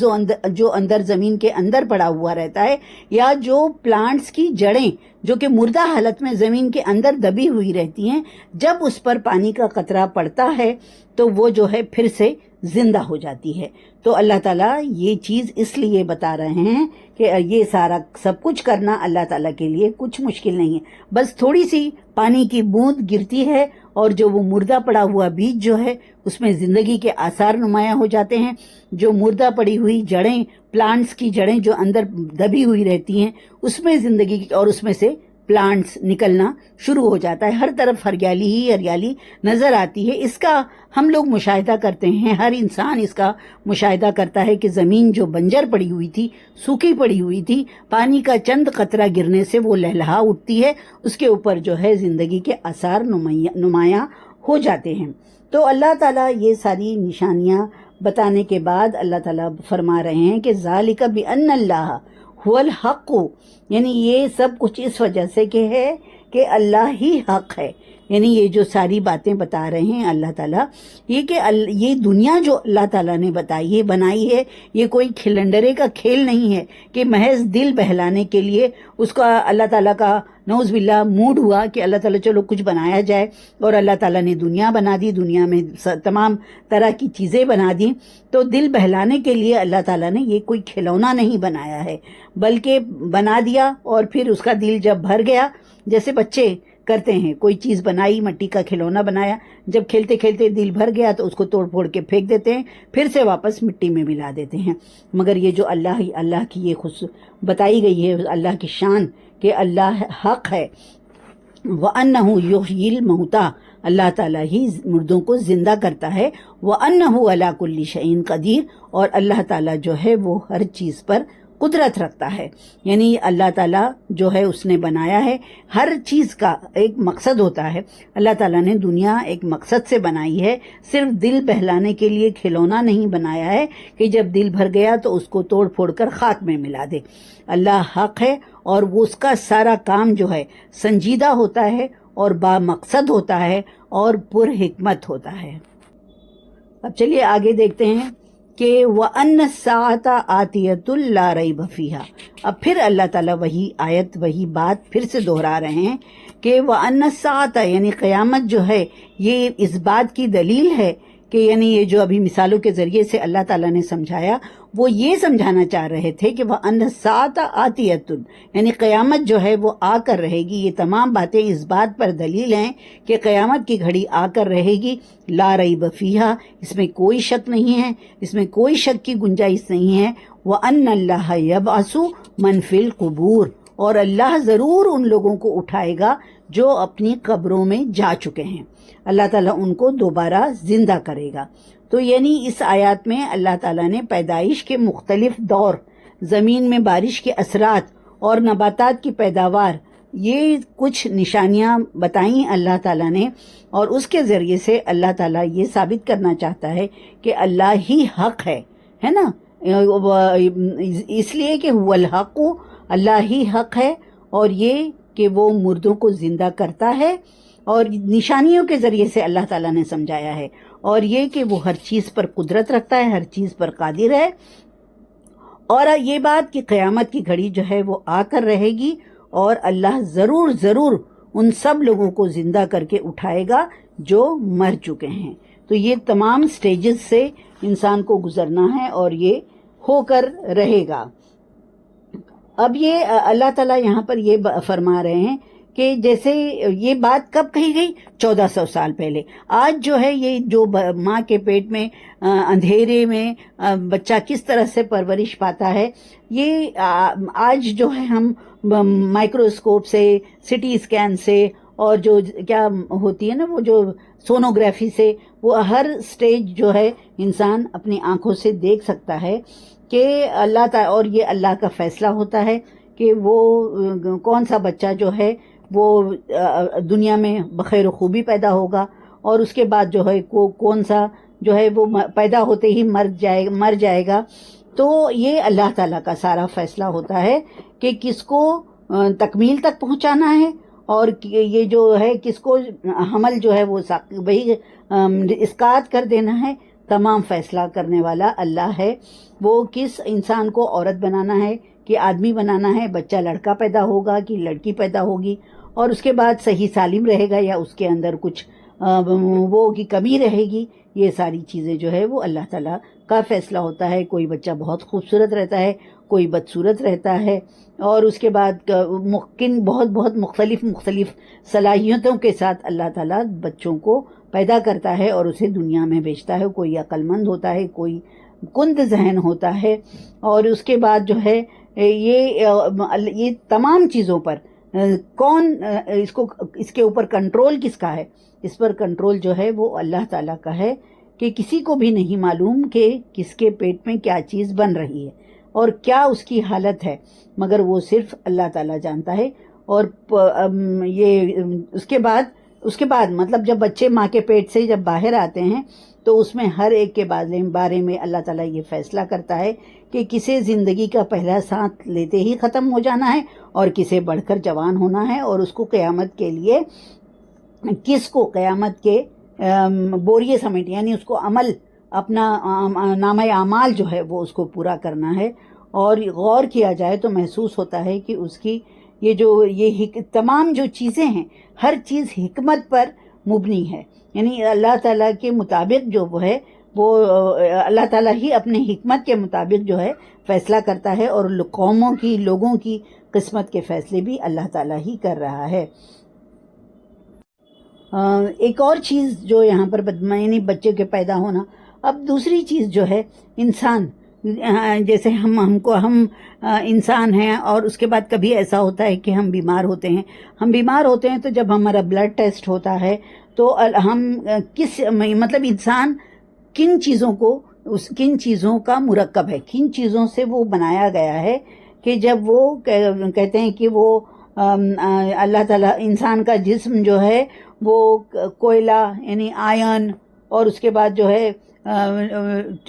جو اندر زمین کے اندر پڑا ہوا رہتا ہے، یا جو پلانٹس کی جڑیں جو کہ مردہ حالت میں زمین کے اندر دبی ہوئی رہتی ہیں، جب اس پر پانی کا قطرہ پڑتا ہے تو وہ جو ہے پھر سے زندہ ہو جاتی ہے. تو اللہ تعالیٰ یہ چیز اس لیے بتا رہے ہیں کہ یہ سارا سب کچھ کرنا اللہ تعالیٰ کے لیے کچھ مشکل نہیں ہے. بس تھوڑی سی پانی کی بوند گرتی ہے اور جو وہ مردہ پڑا ہوا بیج جو ہے اس میں زندگی کے آثار نمایاں ہو جاتے ہیں. جو مردہ پڑی ہوئی جڑیں، پلانٹس کی جڑیں جو اندر دبی ہوئی رہتی ہیں، اس میں زندگی اور اس میں سے پلانٹس نکلنا شروع ہو جاتا ہے. ہر طرف ہریالی ہی ہریالی نظر آتی ہے. اس کا ہم لوگ مشاہدہ کرتے ہیں، ہر انسان اس کا مشاہدہ کرتا ہے کہ زمین جو بنجر پڑی ہوئی تھی، سوکھی پڑی ہوئی تھی، پانی کا چند قطرہ گرنے سے وہ لہلہا اٹھتی ہے، اس کے اوپر جو ہے زندگی کے آثار نمایاں ہو جاتے ہیں. تو اللہ تعالیٰ یہ ساری نشانیاں بتانے کے بعد اللہ تعالیٰ فرما رہے ہیں کہ ذالک بأن اللہ هو الحق، یعنی یہ سب کچھ اس وجہ سے کہ ہے کہ اللہ ہی حق ہے. یعنی یہ جو ساری باتیں بتا رہے ہیں اللہ تعالیٰ، یہ کہ یہ دنیا جو اللہ تعالیٰ نے بتائی ہے، بنائی ہے، یہ کوئی کھلنڈرے کا کھیل نہیں ہے کہ محض دل بہلانے کے لیے اس کا اللہ تعالیٰ کا نعوذ باللہ موڈ ہوا کہ اللہ تعالیٰ چلو کچھ بنایا جائے، اور اللہ تعالیٰ نے دنیا بنا دی، دنیا میں تمام طرح کی چیزیں بنا دی. تو دل بہلانے کے لیے اللہ تعالیٰ نے یہ کوئی کھلونا نہیں بنایا ہے، بلکہ بنا دیا اور پھر اس کا دل جب بھر گیا، جیسے بچے کرتے ہیں، کوئی چیز بنائی، مٹی کا کھلونا بنایا، جب کھیلتے کھیلتے دل بھر گیا تو اس کو توڑ پھوڑ کے پھینک دیتے ہیں، پھر سے واپس مٹی میں ملا دیتے ہیں. مگر یہ جو اللہ کی یہ بتائی گئی ہے، اللہ کی شان کہ اللہ حق ہے، وَأَنَّهُ يُحْيِي الْمَوْتَى، اللہ تعالیٰ ہی مردوں کو زندہ کرتا ہے، وَأَنَّهُ عَلَى كُلِّ شَيْءٍ قدیر، اور اللہ تعالیٰ جو ہے وہ ہر چیز پر قدرت رکھتا ہے، یعنی اللہ تعالیٰ جو ہے اس نے بنایا ہے، ہر چیز کا ایک مقصد ہوتا ہے، اللہ تعالیٰ نے دنیا ایک مقصد سے بنائی ہے، صرف دل بہلانے کے لیے کھلونا نہیں بنایا ہے کہ جب دل بھر گیا تو اس کو توڑ پھوڑ کر خاک میں ملا دے۔ اللہ حق ہے اور وہ اس کا سارا کام جو ہے سنجیدہ ہوتا ہے اور با مقصد ہوتا ہے اور پر حکمت ہوتا ہے۔ اب چلیے آگے دیکھتے ہیں کہ وَأَنَّ السَّاعَةَ آتِيَةٌ لَا رَيْبَ فِيهَا، اب پھر اللہ تعالیٰ وہی آیت وہی بات پھر سے دہرا رہے ہیں کہ وَأَنَّ السَّاعَةَ یعنی قیامت جو ہے یہ اس بات کی دلیل ہے کہ یعنی یہ جو ابھی مثالوں کے ذریعے سے اللہ تعالیٰ نے سمجھایا وہ یہ سمجھانا چاہ رہے تھے کہ وَأَنَّ السَّاعَةَ آتِيَةٌ یعنی قیامت جو ہے وہ آ کر رہے گی، یہ تمام باتیں اس بات پر دلیل ہیں کہ قیامت کی گھڑی آ کر رہے گی، لا ریب فیہا، اس میں کوئی شک نہیں ہے، اس میں کوئی شک کی گنجائش نہیں ہے، وَأَنَّ اللَّهَ يَبْعَثُ مَنْ فِي الْقُبُورِ، اور اللہ ضرور ان لوگوں کو اٹھائے گا جو اپنی قبروں میں جا چکے ہیں، اللہ تعالیٰ ان کو دوبارہ زندہ کرے گا۔ تو یعنی اس آیات میں اللہ تعالیٰ نے پیدائش کے مختلف دور، زمین میں بارش کے اثرات اور نباتات کی پیداوار، یہ کچھ نشانیاں بتائیں اللہ تعالیٰ نے، اور اس کے ذریعے سے اللہ تعالیٰ یہ ثابت کرنا چاہتا ہے کہ اللہ ہی حق ہے نا، اس لیے کہ هو الحق، اللہ ہی حق ہے، اور یہ کہ وہ مردوں کو زندہ کرتا ہے، اور نشانیوں کے ذریعے سے اللہ تعالیٰ نے سمجھایا ہے، اور یہ کہ وہ ہر چیز پر قدرت رکھتا ہے، ہر چیز پر قادر ہے، اور یہ بات کہ قیامت کی گھڑی جو ہے وہ آ کر رہے گی اور اللہ ضرور ضرور ان سب لوگوں کو زندہ کر کے اٹھائے گا جو مر چکے ہیں۔ تو یہ تمام سٹیجز سے انسان کو گزرنا ہے اور یہ ہو کر رہے گا۔ اب یہ اللہ تعالیٰ یہاں پر یہ فرما رہے ہیں کہ جیسے یہ بات کب کہی گئی؟ 1400 سال پہلے۔ آج جو ہے یہ جو ماں کے پیٹ میں اندھیرے میں بچہ کس طرح سے پرورش پاتا ہے، یہ آج جو ہے ہم مائکروسکوپ سے، سٹی اسکین سے، اور جو کیا ہوتی ہے نا وہ جو سونوگرافی سے، وہ ہر سٹیج جو ہے انسان اپنی آنکھوں سے دیکھ سکتا ہے کہ اللہ تعالیٰ، اور یہ اللہ کا فیصلہ ہوتا ہے کہ وہ کون سا بچہ جو ہے وہ دنیا میں بخیر و خوبی پیدا ہوگا، اور اس کے بعد جو ہے کون سا جو ہے وہ پیدا ہوتے ہی مر جائے گا۔ تو یہ اللہ تعالیٰ کا سارا فیصلہ ہوتا ہے کہ کس کو تکمیل تک پہنچانا ہے، اور یہ جو ہے کس کو حمل جو ہے وہ وہی اسقاط کر دینا ہے۔ تمام فیصلہ کرنے والا اللہ ہے، وہ کس انسان کو عورت بنانا ہے کہ آدمی بنانا ہے، بچہ لڑکا پیدا ہوگا کہ لڑکی پیدا ہوگی، اور اس کے بعد صحیح سالم رہے گا یا اس کے اندر کچھ وہ کی کمی رہے گی، یہ ساری چیزیں جو ہے وہ اللہ تعالیٰ کا فیصلہ ہوتا ہے۔ کوئی بچہ بہت خوبصورت رہتا ہے، کوئی بدصورت رہتا ہے، اور اس کے بعد ممکن بہت مختلف صلاحیتوں کے ساتھ اللہ تعالیٰ بچوں کو پیدا کرتا ہے اور اسے دنیا میں بھیجتا ہے۔ کوئی عقل مند ہوتا ہے، کوئی کند ذہن ہوتا ہے، اور اس کے بعد جو ہے یہ تمام چیزوں پر کون اس کے اوپر کنٹرول کس کا ہے؟ اس پر کنٹرول جو ہے وہ اللہ تعالیٰ کا ہے، کہ کسی کو بھی نہیں معلوم کہ کس کے پیٹ میں کیا چیز بن رہی ہے اور کیا اس کی حالت ہے، مگر وہ صرف اللہ تعالیٰ جانتا ہے۔ اور یہ اس کے بعد مطلب جب بچے ماں کے پیٹ سے جب باہر آتے ہیں تو اس میں ہر ایک کے بارے میں اللہ تعالیٰ یہ فیصلہ کرتا ہے کہ کسے زندگی کا پہلا سانس لیتے ہی ختم ہو جانا ہے اور کسے بڑھ کر جوان ہونا ہے، اور اس کو قیامت کے لیے کس کو قیامت کے بوریے سمیٹ، یعنی اس کو عمل اپنا نامہ اعمال جو ہے وہ اس کو پورا کرنا ہے۔ اور غور کیا جائے تو محسوس ہوتا ہے کہ اس کی یہ تمام جو چیزیں ہیں ہر چیز حکمت پر مبنی ہے، یعنی اللہ تعالیٰ کے مطابق جو وہ ہے وہ اللہ تعالیٰ ہی اپنے حکمت کے مطابق جو ہے فیصلہ کرتا ہے، اور قوموں کی لوگوں کی قسمت کے فیصلے بھی اللہ تعالیٰ ہی کر رہا ہے۔ ایک اور چیز جو یہاں پر یعنی بچے کے پیدا ہونا، اب دوسری چیز جو ہے انسان جیسے ہم انسان ہیں اور اس کے بعد کبھی ایسا ہوتا ہے کہ ہم بیمار ہوتے ہیں تو جب ہمارا بلڈ ٹیسٹ ہوتا ہے تو ہم مطلب انسان کن چیزوں کا مرکب ہے، کن چیزوں سے وہ بنایا گیا ہے کہ جب وہ کہتے ہیں کہ وہ اللہ تعالیٰ انسان کا جسم جو ہے وہ کوئلہ یعنی آئرن اور اس کے بعد جو ہے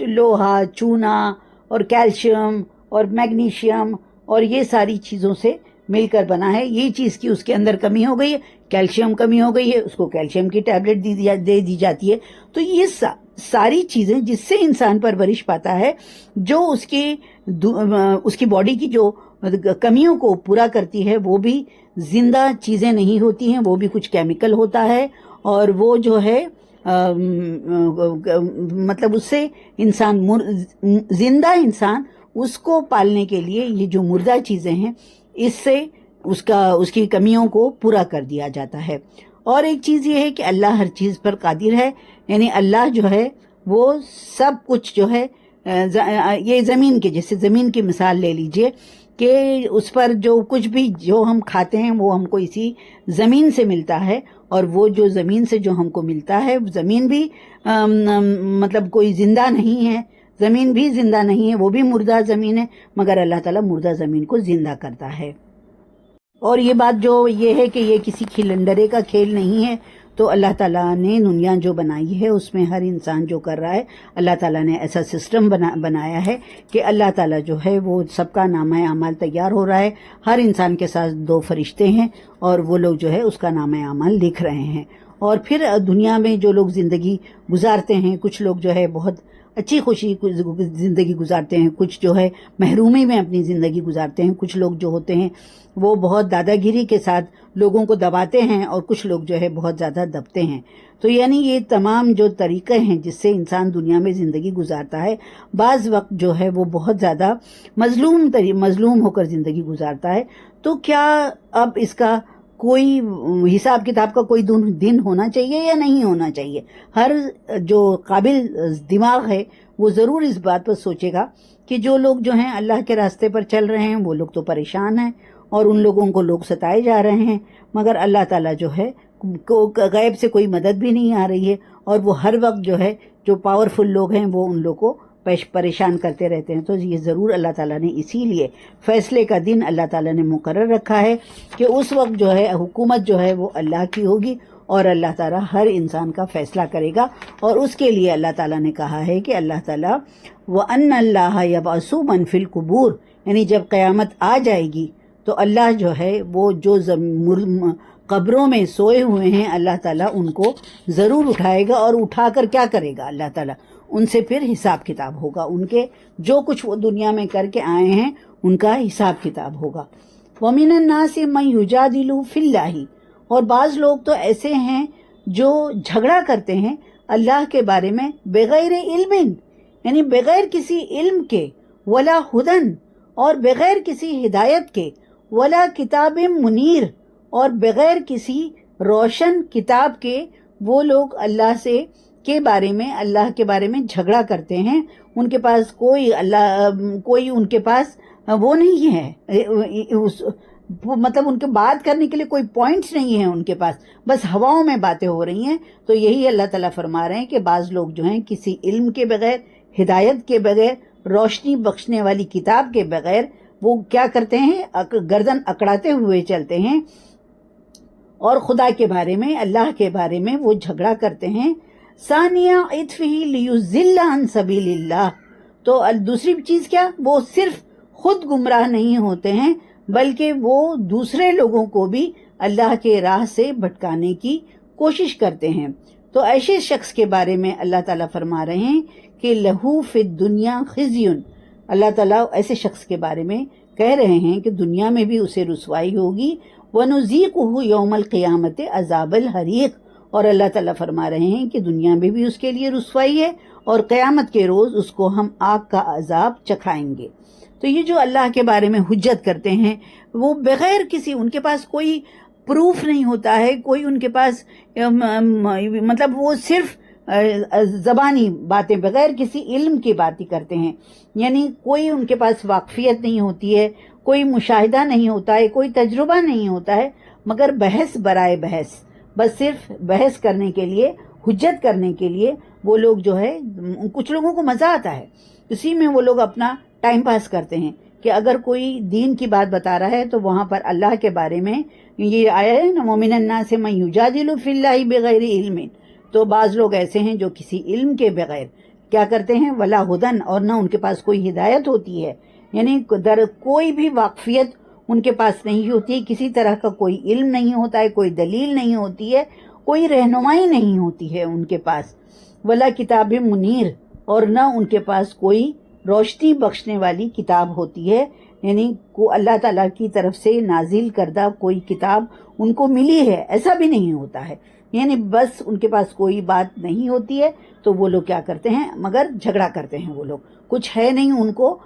لوہا، چونا اور کیلشیم اور میگنیشیم اور یہ ساری چیزوں سے مل کر بنا ہے. یہ چیز کی اس کے اندر کمی ہو گئی ہے، کیلشیم کمی ہو گئی ہے، اس کو کیلشیم کی ٹیبلٹ دے دی جاتی ہے. تو یہ ساری چیزیں جس سے انسان پرورش پاتا ہے، جو اس کی باڈی کی جو کمیوں کو پورا کرتی ہے، وہ بھی زندہ چیزیں نہیں ہوتی ہیں، وہ بھی کچھ کیمیکل ہوتا ہے. اور وہ جو ہے مطلب اس سے زندہ انسان اس کو پالنے کے لیے یہ جو مردہ چیزیں ہیں اس سے اس کی کمیوں کو پورا کر دیا جاتا ہے. اور ایک چیز یہ ہے کہ اللہ ہر چیز پر قادر ہے، یعنی اللہ جو ہے وہ سب کچھ جو ہے یہ جیسے زمین کی مثال لے لیجئے کہ اس پر جو کچھ بھی جو ہم کھاتے ہیں وہ ہم کو اسی زمین سے ملتا ہے، اور وہ جو زمین سے جو ہم کو ملتا ہے زمین بھی مطلب کوئی زندہ نہیں ہے، زمین بھی زندہ نہیں ہے، وہ بھی مردہ زمین ہے، مگر اللہ تعالیٰ مردہ زمین کو زندہ کرتا ہے. اور یہ بات جو یہ ہے کہ یہ کسی کھلنڈرے کا کھیل نہیں ہے. تو اللہ تعالیٰ نے دنیا جو بنائی ہے اس میں ہر انسان جو کر رہا ہے، اللہ تعالیٰ نے ایسا سسٹم بنایا ہے کہ اللہ تعالیٰ جو ہے وہ سب کا نامہ اعمال تیار ہو رہا ہے. ہر انسان کے ساتھ 2 فرشتے ہیں اور وہ لوگ جو ہے اس کا نامہ اعمال لکھ رہے ہیں. اور پھر دنیا میں جو لوگ زندگی گزارتے ہیں، کچھ لوگ جو ہے بہت اچھی خوشی زندگی گزارتے ہیں، کچھ جو ہے محرومی میں اپنی زندگی گزارتے ہیں، کچھ لوگ جو ہوتے ہیں وہ بہت دادا گیری کے ساتھ لوگوں کو دباتے ہیں، اور کچھ لوگ جو ہے بہت زیادہ دبتے ہیں. تو یعنی یہ تمام جو طریقے ہیں جس سے انسان دنیا میں زندگی گزارتا ہے، بعض وقت جو ہے وہ بہت زیادہ مظلوم ہو کر زندگی گزارتا ہے. تو کیا اب اس کا کوئی حساب کتاب کا کوئی دن ہونا چاہیے یا نہیں ہونا چاہیے؟ ہر جو قابل دماغ ہے وہ ضرور اس بات پر سوچے گا کہ جو لوگ جو ہیں اللہ کے راستے پر چل رہے ہیں وہ لوگ تو پریشان ہیں، اور ان لوگوں کو لوگ ستائے جا رہے ہیں، مگر اللہ تعالیٰ جو ہے غیب سے کوئی مدد بھی نہیں آ رہی ہے، اور وہ ہر وقت جو ہے جو پاورفل لوگ ہیں وہ ان لوگ کو پریشان کرتے رہتے ہیں. تو یہ ضرور اللہ تعالیٰ نے اسی لیے فیصلے کا دن اللہ تعالیٰ نے مقرر رکھا ہے کہ اس وقت جو ہے حکومت جو ہے وہ اللہ کی ہوگی، اور اللہ تعالیٰ ہر انسان کا فیصلہ کرے گا. اور اس کے لیے اللہ تعالیٰ نے کہا ہے کہ اللہ تعالیٰ وَأَنَّ اللَّهَ يَبْعَثُ مَن فِي الْقُبُورِ، یعنی جب قیامت آ جائے گی تو اللہ جو ہے وہ جو قبروں میں سوئے ہوئے ہیں اللہ تعالیٰ ان کو ضرور اٹھائے گا، اور اٹھا کر کیا کرے گا اللہ تعالیٰ؟ ان سے پھر حساب کتاب ہوگا، ان کے جو کچھ وہ دنیا میں کر کے آئے ہیں ان کا حساب کتاب ہوگا. وَمِنَ النَّاسِ مَن يُجَادِلُ فِي اللَّهِ، اور بعض لوگ تو ایسے ہیں جو جھگڑا کرتے ہیں اللہ کے بارے میں بغیر علم، یعنی بغیر کسی علم کے، ولا ہدن، اور بغیر کسی ہدایت کے، ولا کتاب منیر، اور بغیر کسی روشن کتاب کے وہ لوگ اللہ کے بارے میں جھگڑا کرتے ہیں. ان کے پاس کوئی ان کے پاس وہ نہیں ہے، مطلب ان کے بات کرنے کے لیے کوئی پوائنٹس نہیں ہیں ان کے پاس، بس ہواؤں میں باتیں ہو رہی ہیں. تو یہی اللہ تعالیٰ فرما رہے ہیں کہ بعض لوگ جو ہیں کسی علم کے بغیر، ہدایت کے بغیر، روشنی بخشنے والی کتاب کے بغیر وہ کیا کرتے ہیں؟ گردن اکڑاتے ہوئے چلتے ہیں، اور خدا کے بارے میں، اللہ کے بارے میں وہ جھگڑا کرتے ہیں. ثانیہ عطفہ لیضل عن سبیل اللہ، تو دوسری چیز کیا؟ وہ صرف خود گمراہ نہیں ہوتے ہیں بلکہ وہ دوسرے لوگوں کو بھی اللہ کے راہ سے بھٹکانے کی کوشش کرتے ہیں. تو ایسے شخص کے بارے میں اللہ تعالیٰ فرما رہے ہیں کہ لہو فی الدنیا خزی، اللہ تعالیٰ ایسے شخص کے بارے میں کہہ رہے ہیں کہ دنیا میں بھی اسے رسوائی ہوگی. وَنُذِيقُهُ يَوْمَ الْقِيَامَةِ عَذَابَ الْحَرِيقِ، اور اللہ تعالیٰ فرما رہے ہیں کہ دنیا میں بھی اس کے لیے رسوائی ہے، اور قیامت کے روز اس کو ہم آگ کا عذاب چکھائیں گے. تو یہ جو اللہ کے بارے میں حجت کرتے ہیں وہ بغیر کسی، ان کے پاس کوئی پروف نہیں ہوتا ہے، کوئی ان کے پاس مطلب وہ صرف زبانی باتیں بغیر کسی علم کی باتیں کرتے ہیں، یعنی کوئی ان کے پاس واقفیت نہیں ہوتی ہے، کوئی مشاہدہ نہیں ہوتا ہے، کوئی تجربہ نہیں ہوتا ہے، مگر بحث برائے بحث، بس صرف بحث کرنے کے لیے، حجت کرنے کے لیے وہ لوگ جو ہے، کچھ لوگوں کو مزہ آتا ہے اسی میں، وہ لوگ اپنا ٹائم پاس کرتے ہیں کہ اگر کوئی دین کی بات بتا رہا ہے تو وہاں پر اللہ کے بارے میں یہ آیا ہے نا، وَمِنَ النَّاسِ مَن يُجَادِلُ فِي اللَّهِ بِغَيْرِ عِلْمٍ، تو بعض لوگ ایسے ہیں جو کسی علم کے بغیر کیا کرتے ہیں، وَلَا هُدًى، اور نہ ان کے پاس کوئی ہدایت ہوتی ہے، یعنی کوئی بھی واقفیت ان کے پاس نہیں ہوتی، کسی طرح کا کوئی علم نہیں ہوتا ہے، کوئی دلیل نہیں ہوتی ہے، کوئی رہنمائی نہیں ہوتی ہے ان کے پاس، وَلَا کتاب منیر، اور نہ ان کے پاس کوئی روشنی بخشنے والی کتاب ہوتی ہے، یعنی کو اللہ تعالیٰ کی طرف سے نازل کردہ کوئی کتاب ان کو ملی ہے، ایسا بھی نہیں ہوتا ہے، یعنی بس ان کے پاس کوئی بات نہیں ہوتی ہے تو وہ لوگ کیا کرتے ہیں، مگر جھگڑا کرتے ہیں، وہ لوگ کچھ ہے نہیں ان کو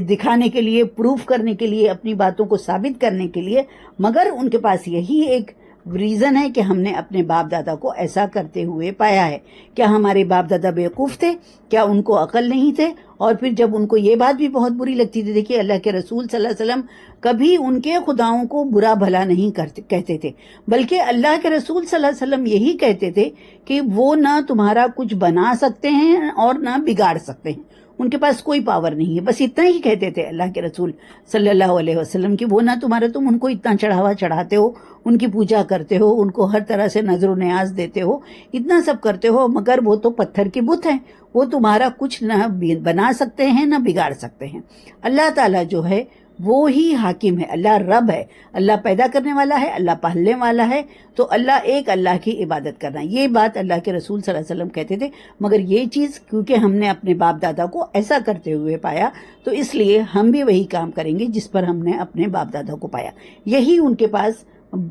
دکھانے کے لیے، پروف کرنے کے لیے، اپنی باتوں کو ثابت کرنے کے لیے، مگر ان کے پاس یہی ایک ریزن ہے کہ ہم نے اپنے باپ دادا کو ایسا کرتے ہوئے پایا ہے۔ کیا ہمارے باپ دادا بیوقوف تھے؟ کیا ان کو عقل نہیں تھے؟ اور پھر جب ان کو یہ بات بھی بہت بری لگتی تھی، دیکھیے اللہ کے رسول صلی اللہ علیہ وسلم کبھی ان کے خداؤں کو برا بھلا نہیں کہتے تھے، بلکہ اللہ کے رسول صلی اللہ علیہ وسلم یہی کہتے تھے کہ وہ نہ تمہارا کچھ بنا سکتے ہیں اور نہ بگاڑ سکتے ہیں، ان کے پاس کوئی پاور نہیں ہے، بس اتنا ہی کہتے تھے اللہ کے رسول صلی اللہ علیہ وسلم کہ وہ نہ تمہارا، تم ان کو اتنا چڑھاوا چڑھاتے ہو، ان کی پوجا کرتے ہو، ان کو ہر طرح سے نظر و نیاز دیتے ہو، اتنا سب کرتے ہو، مگر وہ تو پتھر کے بت ہیں، وہ تمہارا کچھ نہ بنا سکتے ہیں نہ بگاڑ سکتے ہیں۔ اللہ تعالیٰ جو ہے وہ ہی حاکم ہے، اللہ رب ہے، اللہ پیدا کرنے والا ہے، اللہ پالنے والا ہے، تو اللہ ایک اللہ کی عبادت کرنا، یہ بات اللہ کے رسول صلی اللہ علیہ وسلم کہتے تھے، مگر یہ چیز کیونکہ ہم نے اپنے باپ دادا کو ایسا کرتے ہوئے پایا تو اس لیے ہم بھی وہی کام کریں گے جس پر ہم نے اپنے باپ دادا کو پایا، یہی ان کے پاس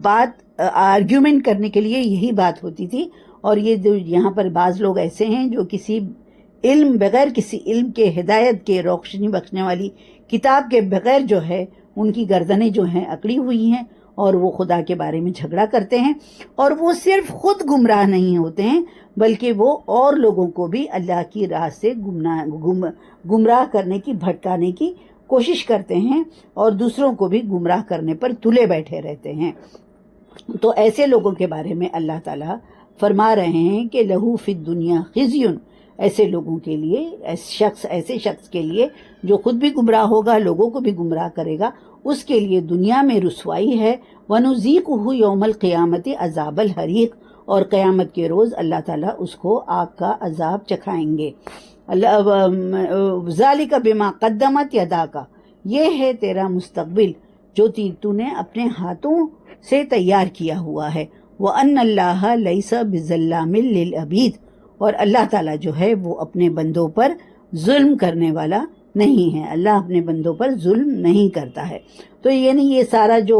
بات آرگیومنٹ کرنے کے لیے یہی بات ہوتی تھی۔ اور یہ جو یہاں پر بعض لوگ ایسے ہیں جو کسی علم، بغیر کسی علم کے، ہدایت کے، روشنی بخشنے والی کتاب کے بغیر جو ہے ان کی گردنیں جو ہیں اکڑی ہوئی ہیں، اور وہ خدا کے بارے میں جھگڑا کرتے ہیں، اور وہ صرف خود گمراہ نہیں ہوتے ہیں بلکہ وہ اور لوگوں کو بھی اللہ کی راہ سے گمراہ کرنے کی، بھٹکانے کی کوشش کرتے ہیں، اور دوسروں کو بھی گمراہ کرنے پر تلے بیٹھے رہتے ہیں۔ تو ایسے لوگوں کے بارے میں اللہ تعالیٰ فرما رہے ہیں کہ لہو فی الدنیا خزی، ایسے لوگوں کے لیے، ایسے شخص کے لیے جو خود بھی گمراہ ہوگا، لوگوں کو بھی گمراہ کرے گا، اس کے لیے دنیا میں رسوائی ہے، وَنُذِيقُهُ يَوْمَ الْقِيَامَةِ عَذَابَ الْحَرِيقِ، اور قیامت کے روز اللہ تعالیٰ اس کو آگ کا عذاب چکھائیں گے۔ ذَلِكَ بِمَا قَدَّمَتْ يَدَاكَ، یہ ہے تیرا مستقبل جو تو نے اپنے ہاتھوں سے تیار کیا ہوا ہے۔ وَأَنَّ اللَّهَ لَيْسَ بِظَلَّامٍ لِّلْعَبِيدِ، اور اللہ تعالیٰ جو ہے وہ اپنے بندوں پر ظلم کرنے والا نہیں ہے، اللہ اپنے بندوں پر ظلم نہیں کرتا ہے۔ تو یعنی یہ سارا جو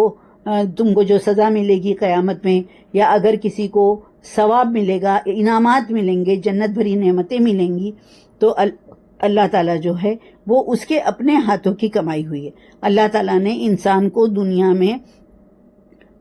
تم کو جو سزا ملے گی قیامت میں، یا اگر کسی کو ثواب ملے گا، انعامات ملیں گے، جنت بھری نعمتیں ملیں گی، تو اللہ تعالیٰ جو ہے وہ اس کے اپنے ہاتھوں کی کمائی ہوئی ہے۔ اللہ تعالیٰ نے انسان کو دنیا میں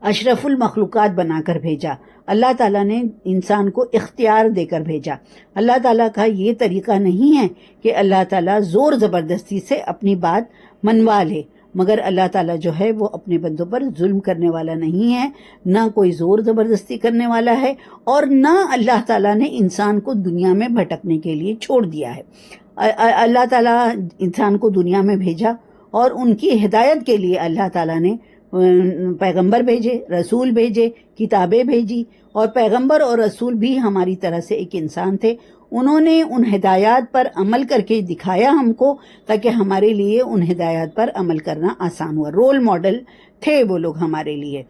اشرف المخلوقات بنا کر بھیجا، اللہ تعالیٰ نے انسان کو اختیار دے کر بھیجا۔ اللہ تعالیٰ کا یہ طریقہ نہیں ہے کہ اللہ تعالیٰ زور زبردستی سے اپنی بات منوا لے، مگر اللہ تعالیٰ جو ہے وہ اپنے بندوں پر ظلم کرنے والا نہیں ہے، نہ کوئی زور زبردستی کرنے والا ہے، اور نہ اللہ تعالیٰ نے انسان کو دنیا میں بھٹکنے کے لیے چھوڑ دیا ہے۔ اللہ تعالیٰ انسان کو دنیا میں بھیجا، اور ان کی ہدایت کے لیے اللہ تعالیٰ نے پیغمبر بھیجے، رسول بھیجے، کتابیں بھیجی، اور پیغمبر اور رسول بھی ہماری طرح سے ایک انسان تھے، انہوں نے ان ہدایات پر عمل کر کے دکھایا ہم کو، تاکہ ہمارے لیے ان ہدایات پر عمل کرنا آسان ہوا، رول ماڈل تھے وہ لوگ ہمارے لیے۔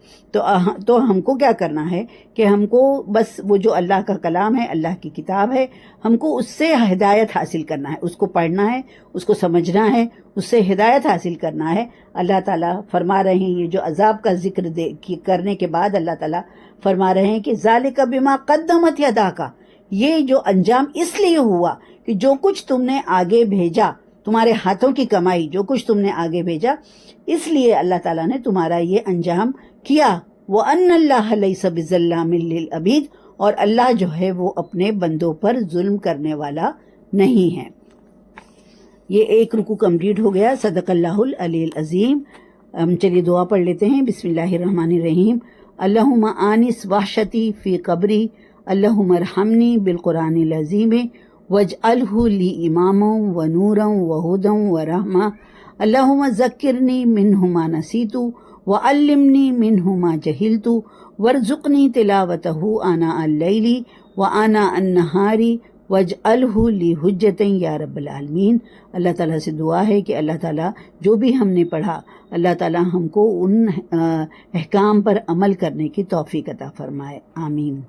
تو ہم کو کیا کرنا ہے کہ ہم کو بس وہ جو اللہ کا کلام ہے، اللہ کی کتاب ہے، ہم کو اس سے ہدایت حاصل کرنا ہے، اس کو پڑھنا ہے، اس کو سمجھنا ہے، اس سے ہدایت حاصل کرنا ہے۔ اللہ تعالیٰ فرما رہے ہیں، یہ جو عذاب کا ذکر کرنے کے بعد اللہ تعالیٰ فرما رہے ہیں کہ ذالک بما قدمت یداک، یہ جو انجام اس لیے ہوا کہ جو کچھ تم نے آگے بھیجا، تمہارے ہاتھوں کی کمائی جو کچھ تم نے آگے بھیجا، اس لیے اللہ تعالیٰ نے تمہارا یہ انجام کیا۔ وَأَنَّ اللَّهَ لَيْسَ بِظَلَّامٍ لِّلْعَبِيدِ، اور اللہ جو ہے وہ اپنے بندوں پر ظلم کرنے والا نہیں ہے۔ یہ ایک رکوع کمپلیٹ ہو گیا۔ صدق اللہ العلی العظیم۔ ہم چلیے دعا پڑھ لیتے ہیں۔ بسم اللہ الرحمن الرحیم۔ اللہم آنس وحشتی فی قبری، اللہم ارحمنی بالقرآن العظیم واجعلہ لی اماما و نورا و ہدی و رحمہ، اللہم ذکرنی منہ ما نسیت وعلمنی منہ ما جہلت وارزقنی تلاوتہ آناء اللیل وآناء النہار واجعلہ لی حجۃ یا رب العالمین۔ اللہ تعالیٰ سے دعا ہے کہ اللہ تعالیٰ جو بھی ہم نے پڑھا، اللہ تعالیٰ ہم کو ان احکام پر عمل کرنے کی توفیق عطا فرمائے، آمین۔